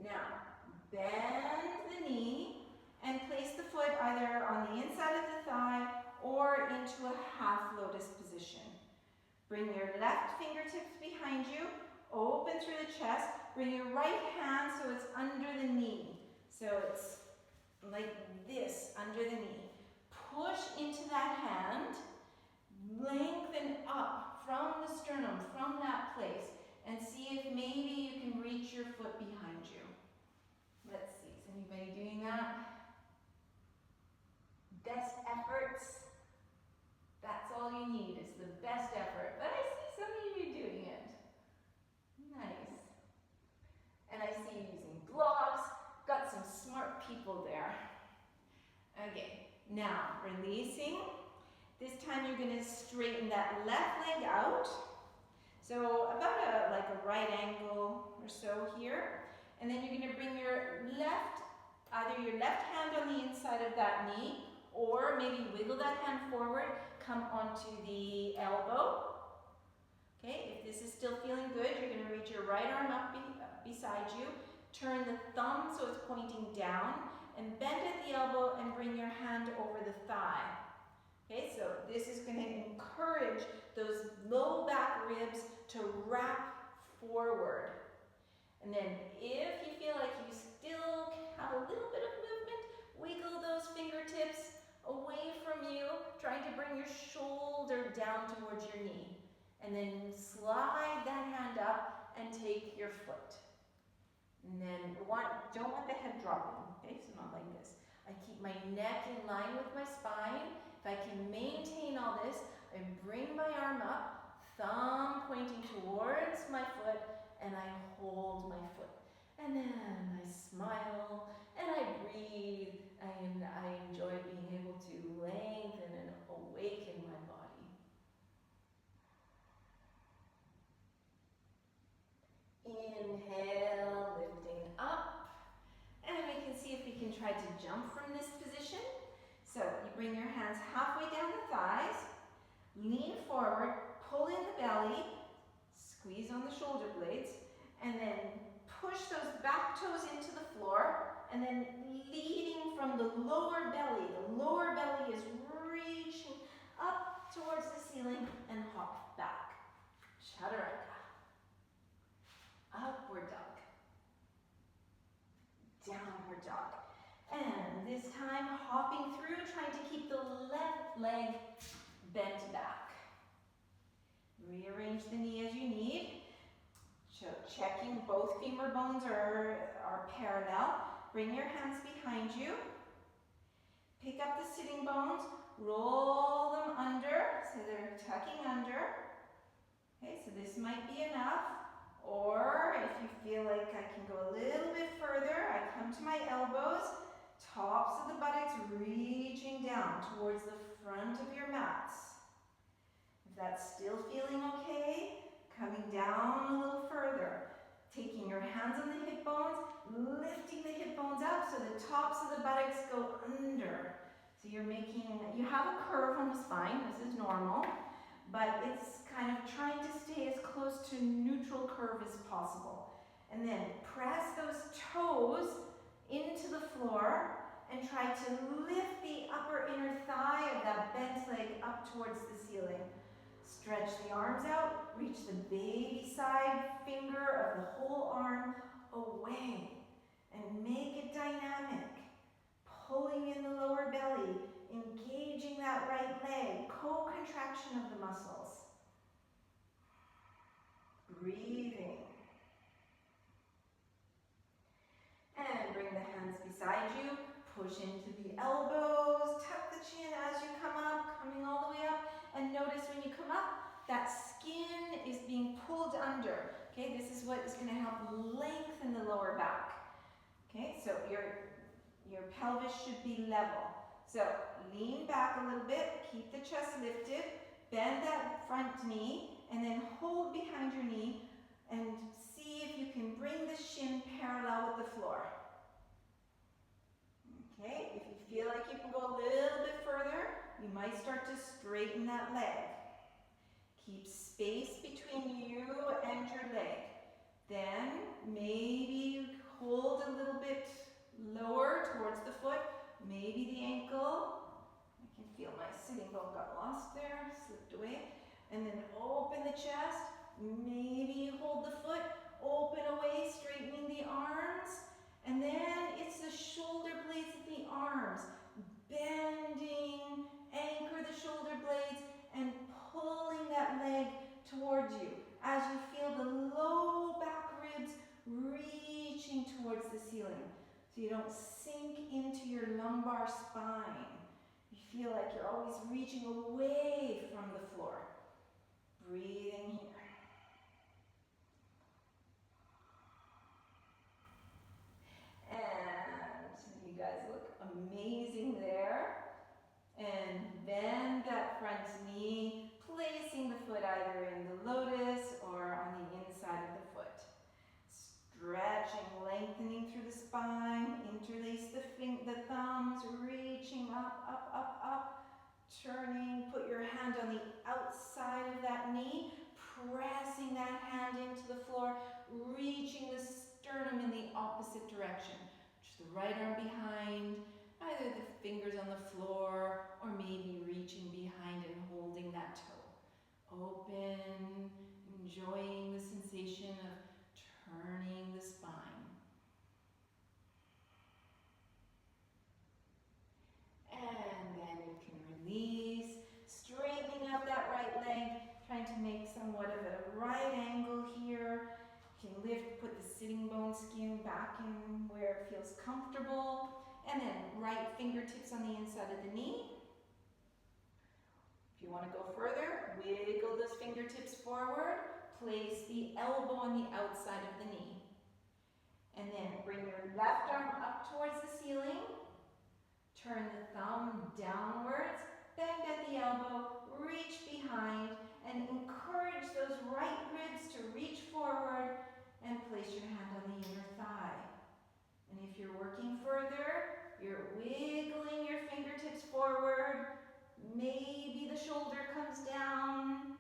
Now, bend the knee and place the foot either on the inside of the thigh or into a half lotus position. Bring your left fingertips behind you, open through the chest, bring your right hand so it's under the knee. So it's like this, under the knee. Push into that hand, lengthen up from the sternum, from that place, and see if maybe you can reach your foot behind you. Let's see, is anybody doing that? Best efforts. That's all you need, is the best effort. But I see some of you doing it. Nice. And I see you using blocks. Got some smart people there. Okay, now releasing. This time you're going to straighten that left leg out. So about like a right angle or so here. And then you're going to bring your either your left hand on the inside of that knee, or maybe wiggle that hand forward, come onto the elbow. Okay, if this is still feeling good, you're going to reach your right arm up beside you, turn the thumb so it's pointing down, and bend at the elbow and bring your hand over the thigh. Okay, so this is going to encourage those low back ribs to wrap forward. And then if you feel like you still have a little bit of movement, wiggle those fingertips away from you, trying to bring your shoulder down towards your knee. And then slide that hand up and take your foot. And then don't want the head dropping, okay? So not like this. I keep my neck in line with my spine. If I can maintain all this, I bring my arm up, thumb pointing towards my foot, and I hold my foot. And then I smile, and I breathe, and I enjoy being able to lengthen and awaken my body. Inhale, lifting up. And we can see if we can try to jump from this position. So you bring your hands halfway down the thighs, lean forward, pull in the belly, squeeze on the shoulder blades, and then push those back toes into the floor, and then leading from the lower belly. The lower belly is reaching up towards the ceiling and hop back. Chaturanga. Upward dog. Downward dog. And this time hopping through, trying to keep the left leg bent back. Rearrange the knee as you need. So checking both femur bones are parallel. Bring your hands behind you. Pick up the sitting bones, roll them under, so they're tucking under. Okay, so this might be enough. Or if you feel like I can go a little bit further, I come to my elbows, tops of the buttocks reaching down towards the front of your mats. If that's still feeling okay, coming down a little further, taking your hands on the hip bones, lifting the hip bones up so the tops of the buttocks go under. So you have a curve on the spine, this is normal, but it's kind of trying to stay as close to neutral curve as possible. And then press those toes into the floor and try to lift the upper inner thigh of that bent leg up towards the ceiling. Stretch the arms out, reach the baby side finger of the whole arm away, and make it dynamic. Pulling in the lower belly, engaging that right leg, co-contraction of the muscles. Breathing. And bring the hands beside you, push into the elbows, tuck the chin as you come up, coming all the way up. And notice when you come up, that skin is being pulled under. Okay, this is what is going to help lengthen the lower back. Okay, so your pelvis should be level. So lean back a little bit, keep the chest lifted, bend that front knee, and then hold behind your knee and might start to straighten that leg. Keep space between you and your leg. Then maybe hold a little bit lower towards the foot, maybe the ankle. I can feel my sitting bone got lost there, slipped away. And then open the chest, maybe hold the foot, open away, straightening the arms. And then it's the shoulder blades of the arms, bending, anchor the shoulder blades, and pulling that leg towards you as you feel the low back ribs reaching towards the ceiling. So you don't sink into your lumbar spine. You feel like you're always reaching away from the floor. Breathing here. And you guys look amazing there. And bend that front knee, placing the foot either in the lotus or on the inside of the foot. Stretching, lengthening through the spine, interlace the thumbs, reaching up, up, up, up. Turning, put your hand on the outside of that knee, pressing that hand into the floor, reaching the sternum in the opposite direction. Just the right arm behind, either the fingers on the floor, or maybe reaching behind and holding that toe. Open, enjoying the sensation of turning the spine. And then you can release, straightening out that right leg, trying to make somewhat of a right angle here. You can lift, put the sitting bone skin back in where it feels comfortable. And then right fingertips on the inside of the knee. If you want to go further, wiggle those fingertips forward. Place the elbow on the outside of the knee. And then bring your left arm up towards the ceiling. Turn the thumb downwards. Bend at the elbow. Reach behind. And encourage those right ribs to reach forward. And place your hand on the inner thigh. And if you're working further, you're wiggling your fingertips forward. Maybe the shoulder comes down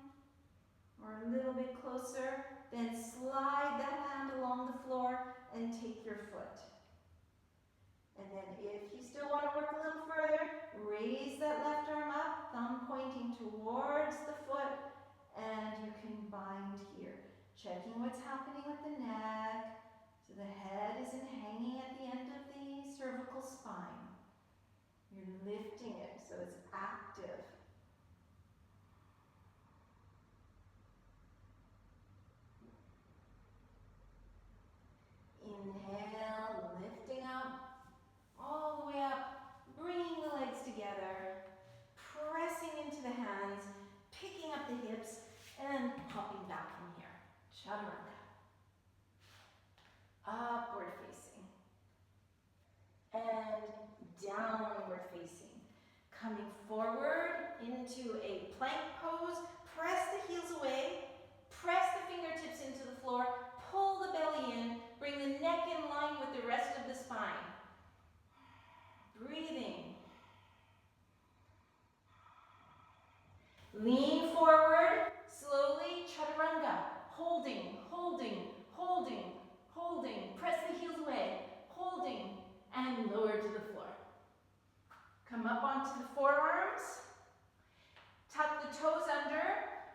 or a little bit closer. Then slide that hand along the floor and take your foot. And then if you still want to work a little further, raise that left arm up, thumb pointing towards the foot, and you can bind here. Checking what's happening with the neck. So the head isn't hanging at the end of the cervical spine. You're lifting it so it's active. Inhale, lifting up, all the way up, bringing the legs together, pressing into the hands, picking up the hips, and popping back from here. Chaturanga. Upward facing. And downward facing. Coming forward into a plank pose. Press the heels away. Press the fingertips into the floor. Pull the belly in. Bring the neck in line with the rest of the spine. Breathing. Lean forward. Slowly. Chaturanga. Holding, holding, holding, holding. Press the heels away. Holding. And lower to the floor. Come up onto the forearms. Tuck the toes under.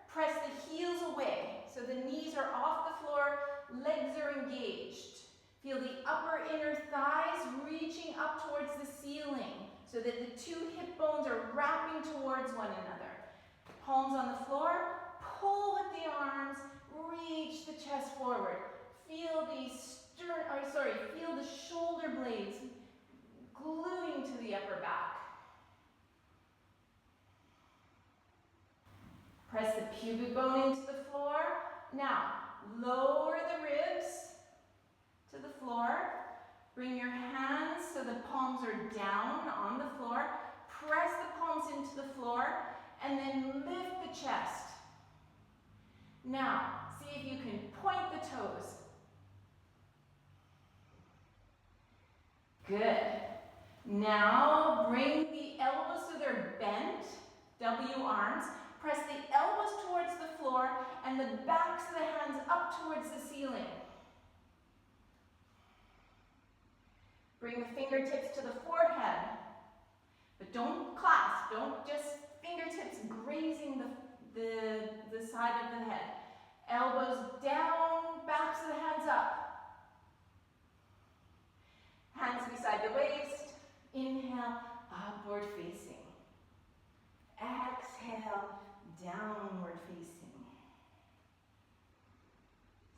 Press the heels away. So the knees are off the floor. Legs are engaged. Feel the upper inner thighs reaching up towards the ceiling so that the two hip bones are wrapping towards one another. Palms on the floor. Pull with the arms. Reach the chest forward. Feel the feel the shoulder blades gluing to the upper back. Press the pubic bone into the floor. Now, lower the ribs to the floor. Bring your hands so the palms are down on the floor. Press the palms into the floor and then lift the chest. Now, see if you can point the toes. Good. Now, bring the elbows so they're bent. W arms. Press the elbows towards the floor and the backs of the hands up towards the ceiling. Bring the fingertips to the forehead, but don't clasp, don't just fingertips grazing the side of the head. Elbows down, backs of the hands up. Hands beside the waist. Inhale, upward facing. Exhale, downward facing.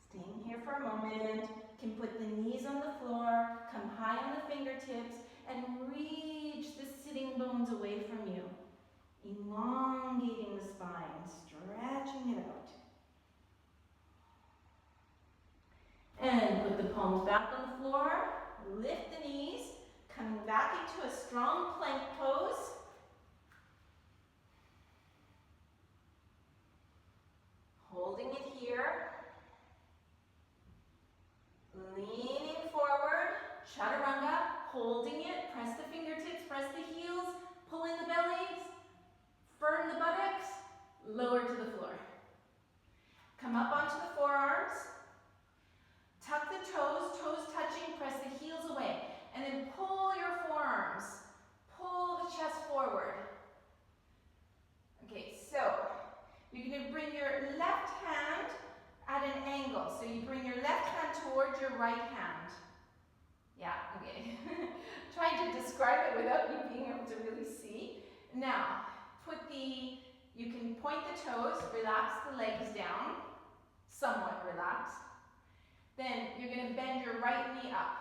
Staying here for a moment. You can put the knees on the floor, come high on the fingertips, and reach the sitting bones away from you. Elongating the spine, stretching it out. And put the palms back on the floor, lift the knees, coming back into a strong plank pose. Holding it here. Leaning forward, chaturanga, holding it, press the fingertips, press the heels, pull in the bellies, firm the buttocks, lower to the floor. Come up onto the forearms, tuck the toes, toes touching, press the heels away, and then pull your forearms, pull the chest forward. Okay, so you're going to bring your left hand at an angle. So you bring your left hand towards your right hand. Yeah, okay. Trying to describe it without you being able to really see. Now, you can point the toes, relax the legs down, somewhat relaxed. Then you're going to bend your right knee up.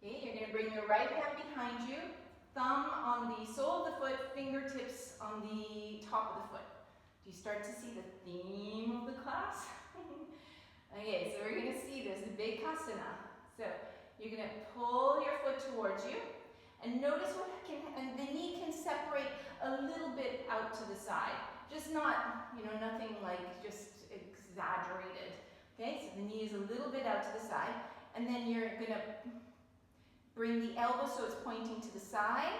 Okay, you're going to bring your right hand behind you, thumb on the sole of the foot, fingertips on the top of the foot. Do you start to see the theme of the class? Okay, so we're going to see this, Bhekasana. So you're going to pull your foot towards you, and notice and the knee can separate a little bit out to the side. Just not, nothing like just exaggerated. Okay, so the knee is a little bit out to the side, and then you're going to bring the elbow so it's pointing to the side.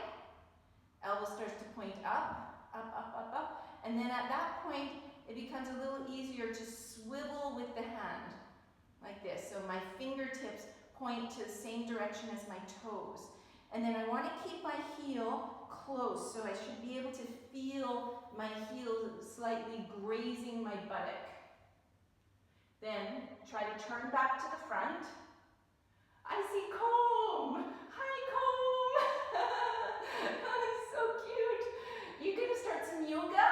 Elbow starts to point up, up, up, up, up. And then at that point, it becomes a little easier to swivel with the hand, like this. So my fingertips point to the same direction as my toes. And then I want to keep my heel close, so I should be able to feel my heel slightly grazing my buttock. Then try to turn back to the front. I see comb! Hi, comb! So cute! You can start some yoga.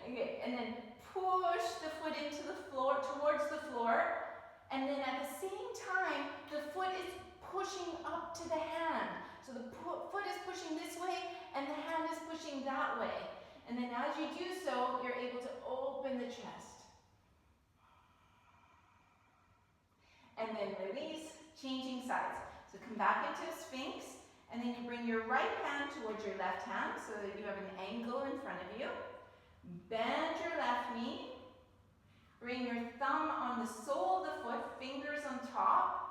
Okay, and then push the foot into the floor, towards the floor, and then at the same time, the foot is pushing up to the hand. So the foot is pushing this way, and the hand is pushing that way. And then as you do so, you're able to open the chest. And then release, changing sides. So come back into a Sphinx, and then you bring your right hand towards your left hand so that you have an angle in front of you. Bend your left knee. Bring your thumb on the sole of the foot, fingers on top.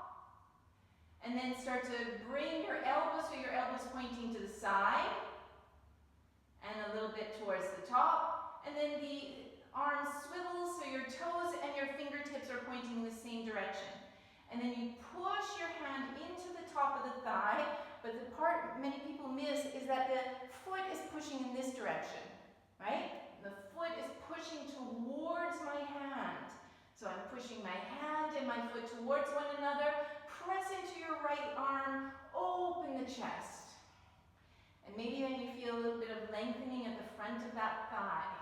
And then start to bring your elbows so your elbows pointing to the side. And a little bit towards the top. And then the arms swivel so your toes and your fingertips are pointing in the same direction. And then you push your hand into the top of the thigh, but the part many people miss is that the foot is pushing in this direction, right? The foot is pushing towards my hand. So I'm pushing my hand and my foot towards one another. Press into your right arm, open the chest. And maybe then you feel a little bit of lengthening at the front of that thigh.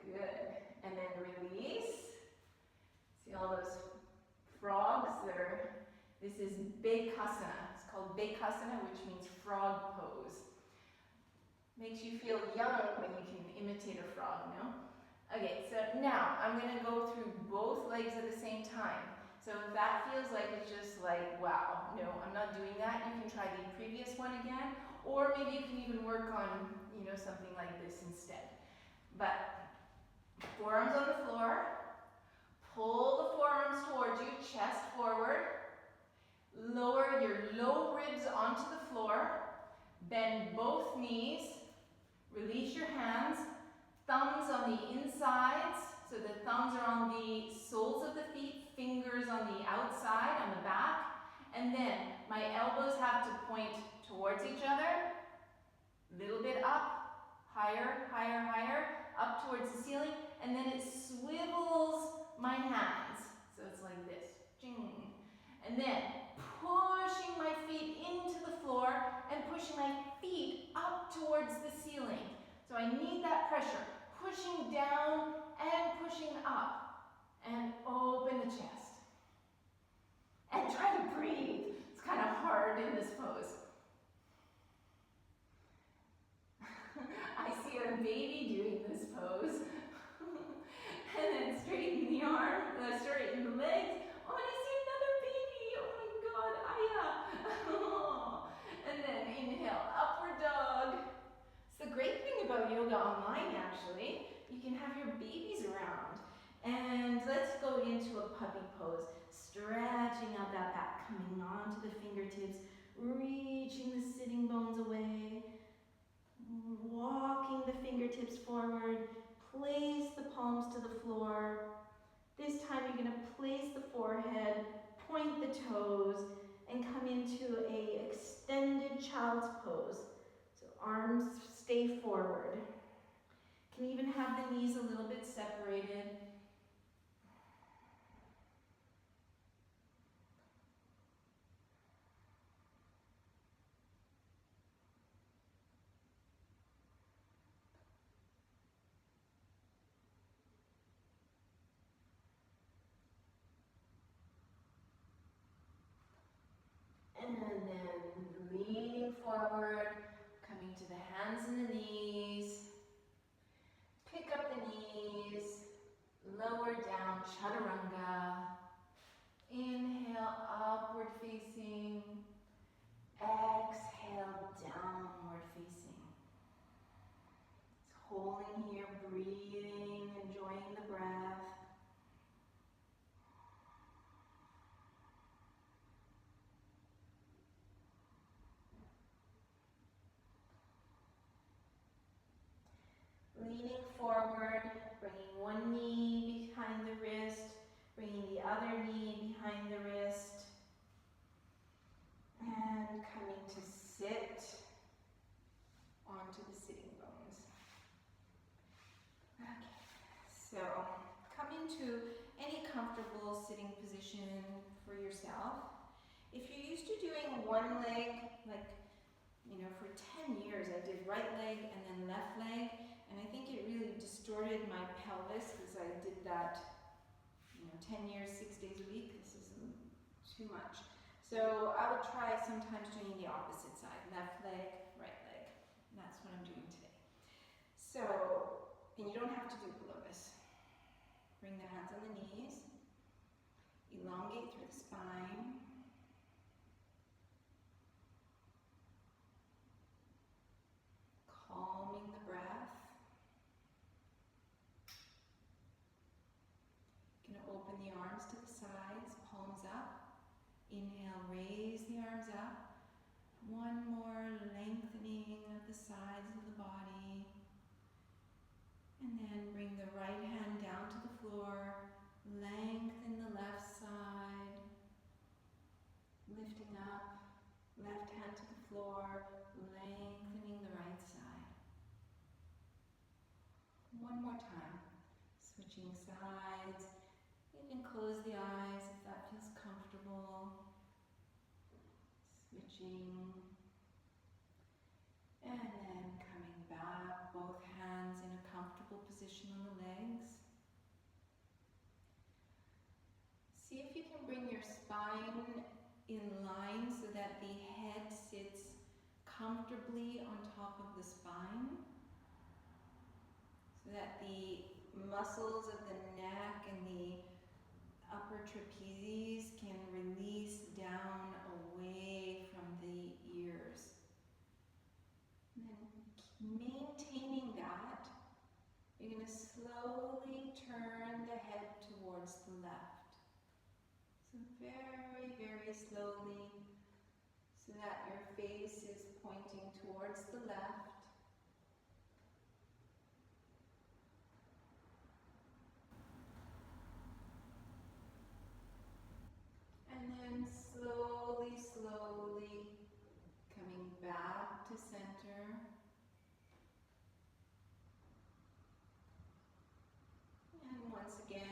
Good. And then release. See all those frogs there? This is Bhekasana. It's called Bhekasana, which means frog pose. Makes you feel young when you can imitate a frog, no? Okay, so now I'm going to go through both legs at the same time. So if that feels like it's just like, wow, no, I'm not doing that, you can try the previous one again, or maybe you can even work on, something like this instead. But forearms on the floor, pull the forearms towards you, chest forward, Lower your low ribs onto the floor. Bend both knees. Release your hands. Thumbs on the insides. So the thumbs are on the soles of the feet, fingers on the outside, on the back. And then my elbows have to point towards each other. Little bit up, higher, higher, higher, up towards the ceiling. And then it swivels my hands. So it's like this. Ching. And then pushing my feet into the floor and pushing my feet up towards the ceiling. So I need that pressure. Pushing down and pushing up. And open the chest. And try to breathe. It's kind of hard in this pose. I see a baby doing this pose. And then straighten the arm, straighten the legs. Oh, and I see another baby. Oh my God, Aya. Oh. And then inhale, upward dog. It's the great thing about yoga online, actually. You can have your babies around. And let's go into a puppy pose. Stretching out that back, coming onto the fingertips, reaching the sitting bones away, walking the fingertips forward, place the palms to the floor. This time you're going to place the forehead, point the toes, and come into a extended child's pose. So arms stay forward. Can even have the knees a little bit separated. And then leaning forward, coming to the hands and the knees. Pick up the knees, lower down, chaturanga. Inhale, upward facing. Exhale, downward facing. Just holding here, breathing, enjoying the breath. Leaning forward, bringing one knee behind the wrist, bringing the other knee behind the wrist, and coming to sit onto the sitting bones. Okay, so come into any comfortable sitting position for yourself. If you're used to doing one leg, like, for 10 years I did right leg and then left leg, and I think it really distorted my pelvis because I did that, 10 years, 6 days a week. This isn't too much. So I would try sometimes doing the opposite side, left leg, right leg. And that's what I'm doing today. So, and you don't have to do lotus. Bring the hands on the knees. Elongate through the spine. Calming the breath. Going to open the arms to the sides, palms up. Inhale, raise the arms up. One more lengthening of the sides of the body. And then bring the right hand down to the floor. Lengthen the left side. Lifting up. Left hand to the floor. Lengthening the right side. One more time. Switching sides. You can close the eyes if that feels comfortable. Switching. And then coming back, both hands in a comfortable position on the legs. See if you can bring your spine in line so that the head sits comfortably on top of the spine. So that the muscles of the neck and the upper trapezes can release down away from the ears. And then maintaining that, you're going to slowly turn the head towards the left. So very, very very slowly so that your face is pointing towards the left. And then slowly, slowly coming back to center. And once again,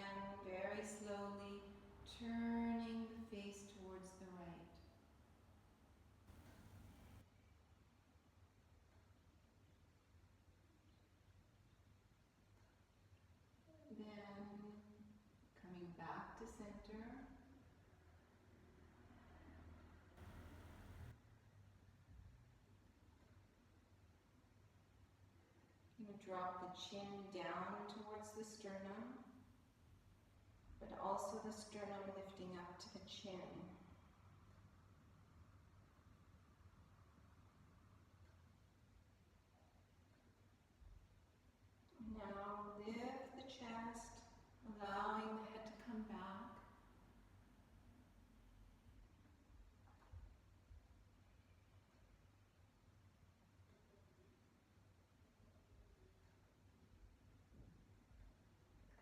very slowly turning the face towards the right. Then coming back to center. You're going to drop the chin down towards the sternum, but also the sternum lifting up to the chin. Now lift the chest, allowing the head to come back.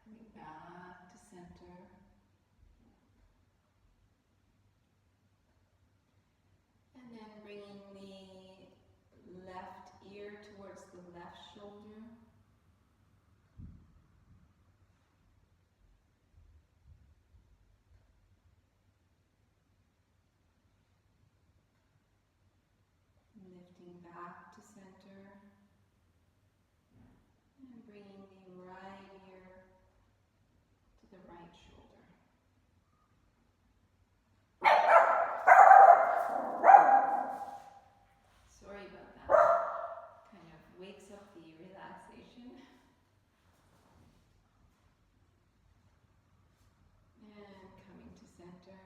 Coming back to center. And then bringing the left ear towards the left shoulder. Lifting back to center. And bringing the right ear to the right shoulder. Sorry about that. Kind of wakes up the relaxation. And coming to center.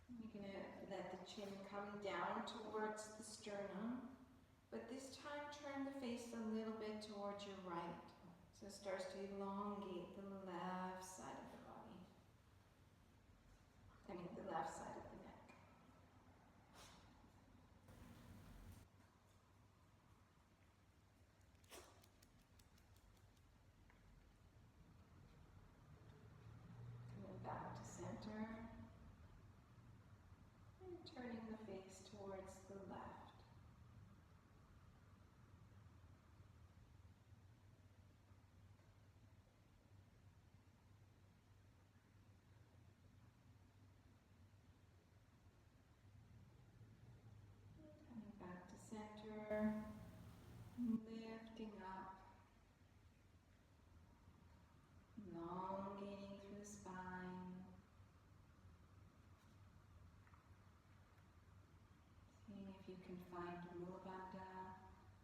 You're going to let the chin come down towards the sternum, but this time turn the face a little bit towards your right. So it starts to elongate the left side of the body. The left side of the neck. Coming back to center. And turning the face towards the left. Coming back to center, lifting up, elongating through the spine. Seeing if you can find Mula Bandha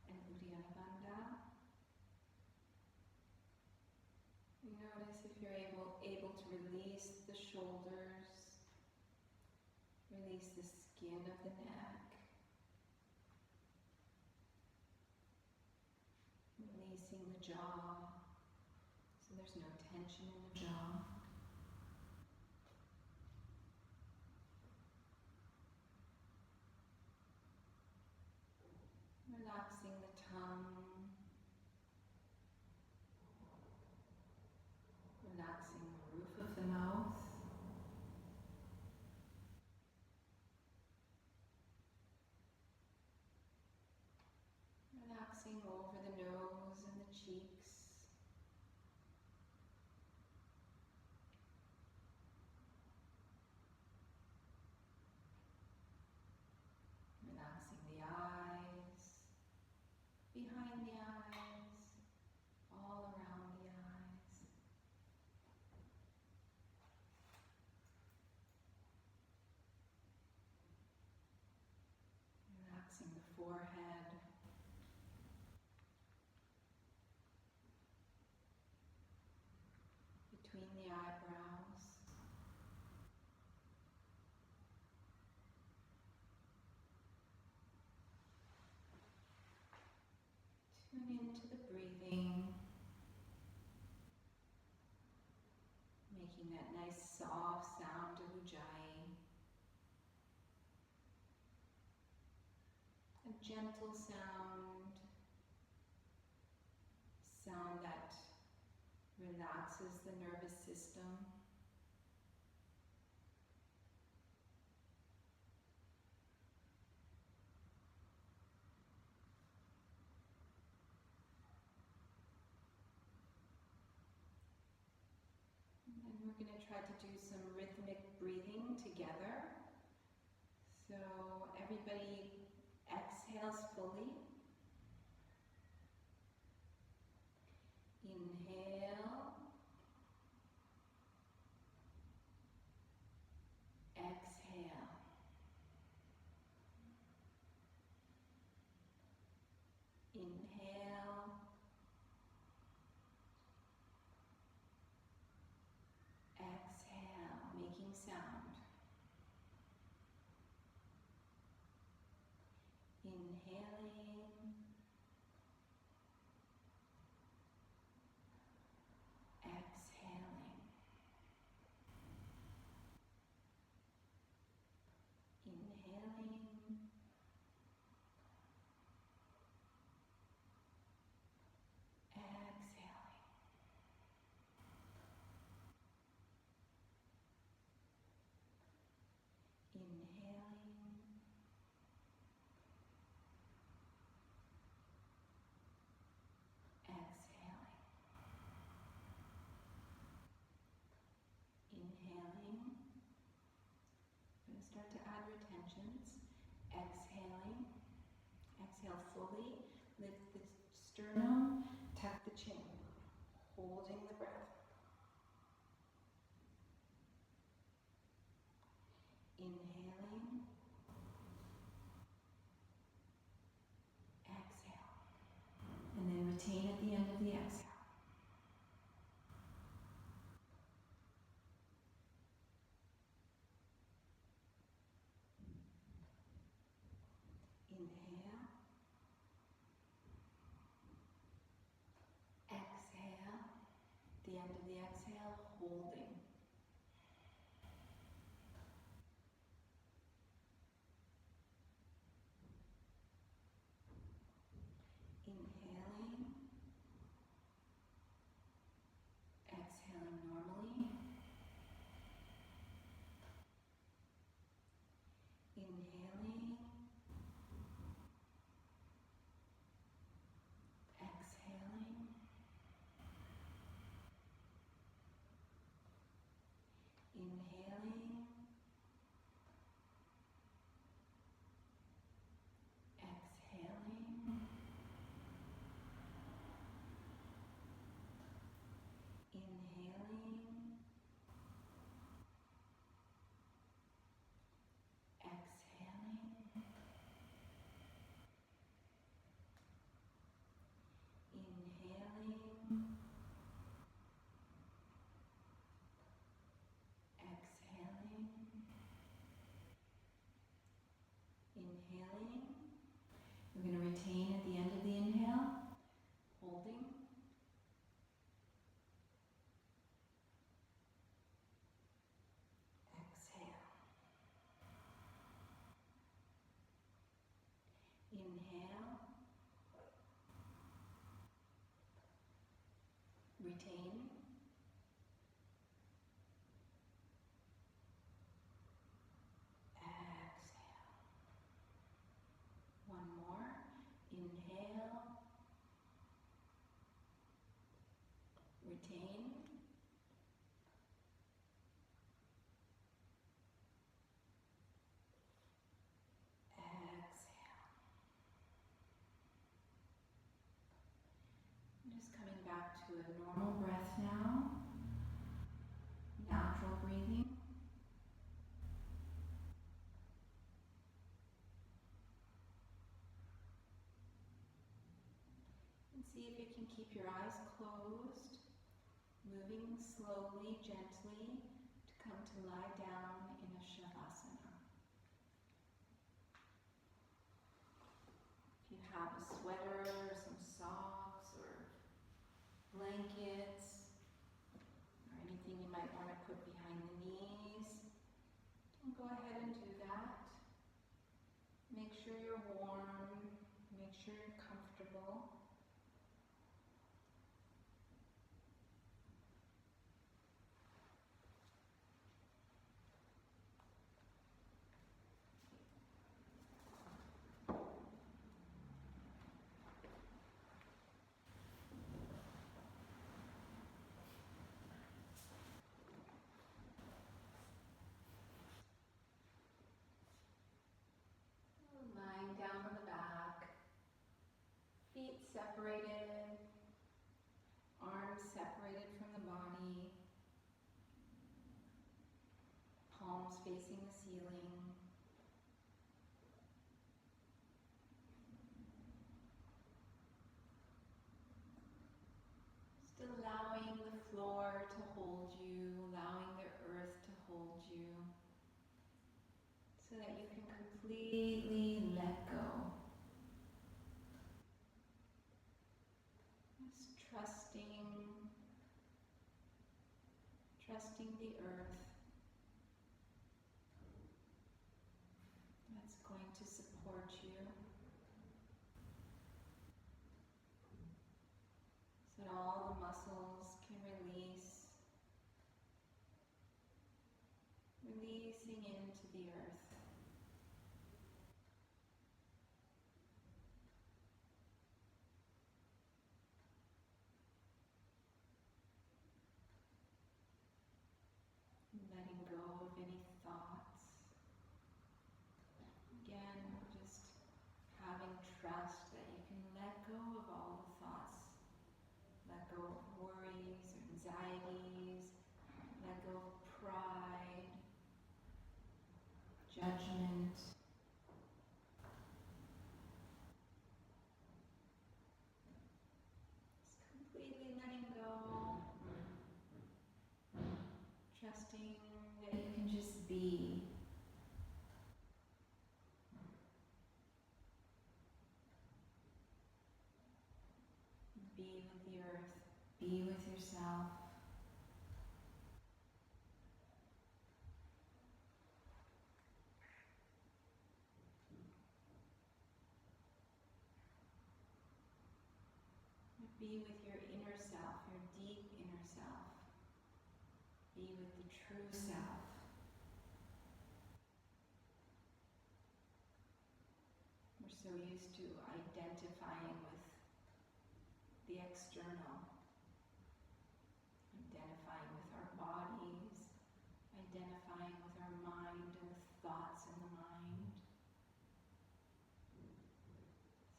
and Uddiyana Bandha. Notice if you're able to release the shoulders, release the skin of the neck. Releasing the jaw, so there's no tension in the jaw. Relaxing the tongue. Relaxing the roof of the mouth. Relaxing over the nose and the cheeks. Relaxing the eyes, behind the eyes, all around the eyes. Relaxing the forehead. Between the eyebrows. Tune into the breathing. making that nice soft sound of Ujjayi. A gentle sound, sound that relaxes the nervous system. And we're going to try to do some rhythmic breathing together. So everybody exhales fully. Inhale. Exhale. Inhale. Exhale, making sound. Inhaling. Exhaling. Inhaling. Exhaling. Inhaling. Exhaling. Inhaling. I'm going to start to add retentions. Exhaling. Exhale fully. Lift the sternum. Tuck the chin. Holding the breath. Inhaling. Exhale. And then retain at the end of the exhale. Inhale. Exhale. The end of the exhale, holding. Inhaling. Exhaling normally. Inhaling. Exhaling. Inhaling. Exhaling. Inhaling. Exhaling. Inhaling. Exhaling. Inhaling. We're going to retain at the end of the inhale, holding. Exhale. Inhale. Retain. Exhale. One more. Inhale. Retain. Exhale. I'm just coming back to a normal breath now. Natural breathing. And see if you can keep your eyes closed, moving slowly, gently, to come to lie down in a Shavasana. If you have a sweater, some socks, or blankets, or anything you might want to put sure you're comfortable. Lying down on the back, feet separated, arms separated from the body, palms facing the ceiling. Just allowing the floor to hold you, allowing the earth to hold you, so that you can completely let go. Just trusting the earth that's going to support you, so that all the muscles can release, releasing into the earth. Letting go of any thoughts. Again, just having trust that you can let go of all the thoughts. Let go of worries or anxieties. Let go of pride, judgment. Just completely letting go. Trusting that you can just be. Be with the earth. Be with yourself. Be with your inner self, your deep inner self. Be with the true self. We're so used to identifying with the external, identifying with our bodies, identifying with our mind and the thoughts in the mind.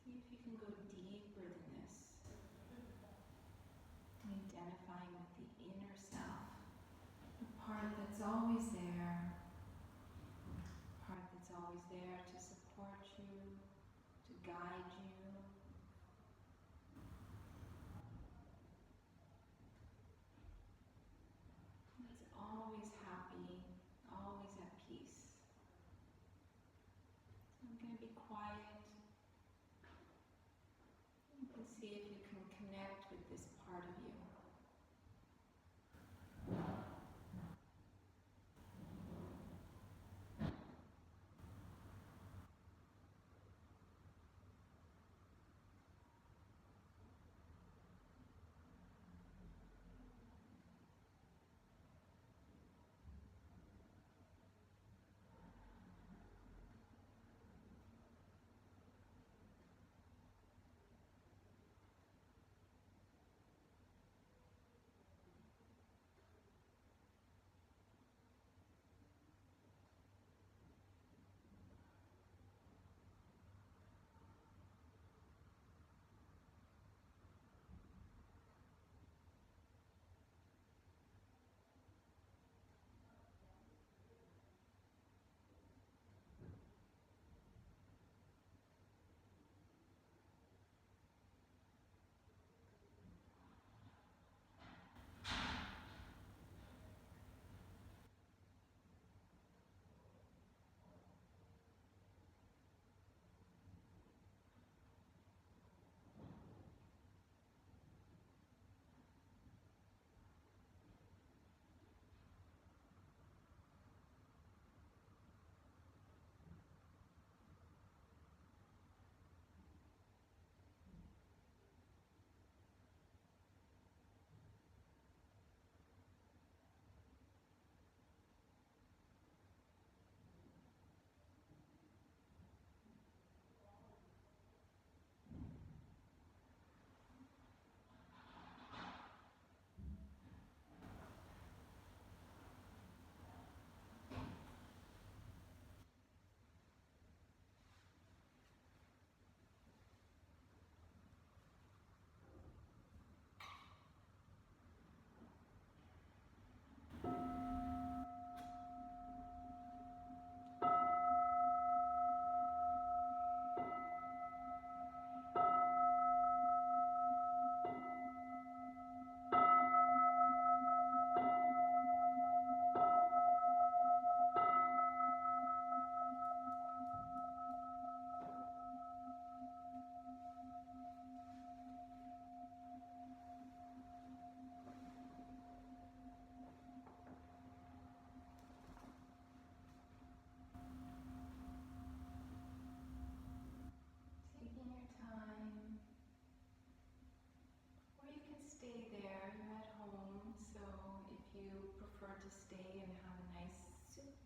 See if you can go deeper than this. Identifying with the inner self, the part that's always there, to support you, to guide you. It's always happy, always at peace. So I'm going to be quiet. You can see if you can connect with this part of you.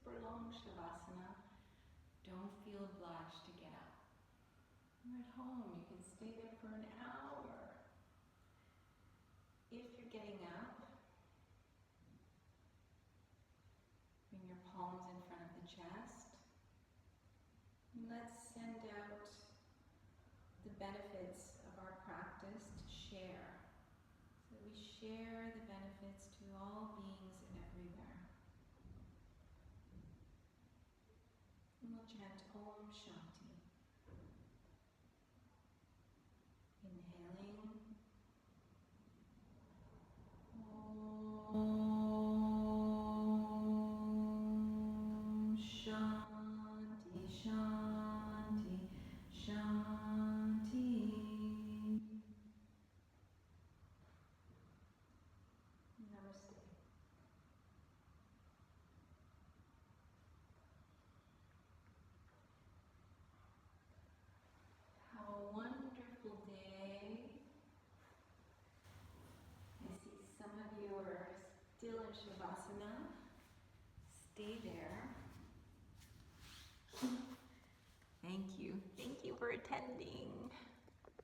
super long Shavasana, don't feel obliged to get up. You're at home, you can stay there for an hour. If you're getting up, bring your palms in front of the chest. And let's send out the benefits of our practice to share. So we share the benefits to all beings and everywhere. And we'll chant Om Shanti. Inhaling. Om Shanti, Shanti, Shanti. Namaste. Have a wonderful day. I see some of you are still in Shavasana. Stay there. Thank you. Thank you for attending.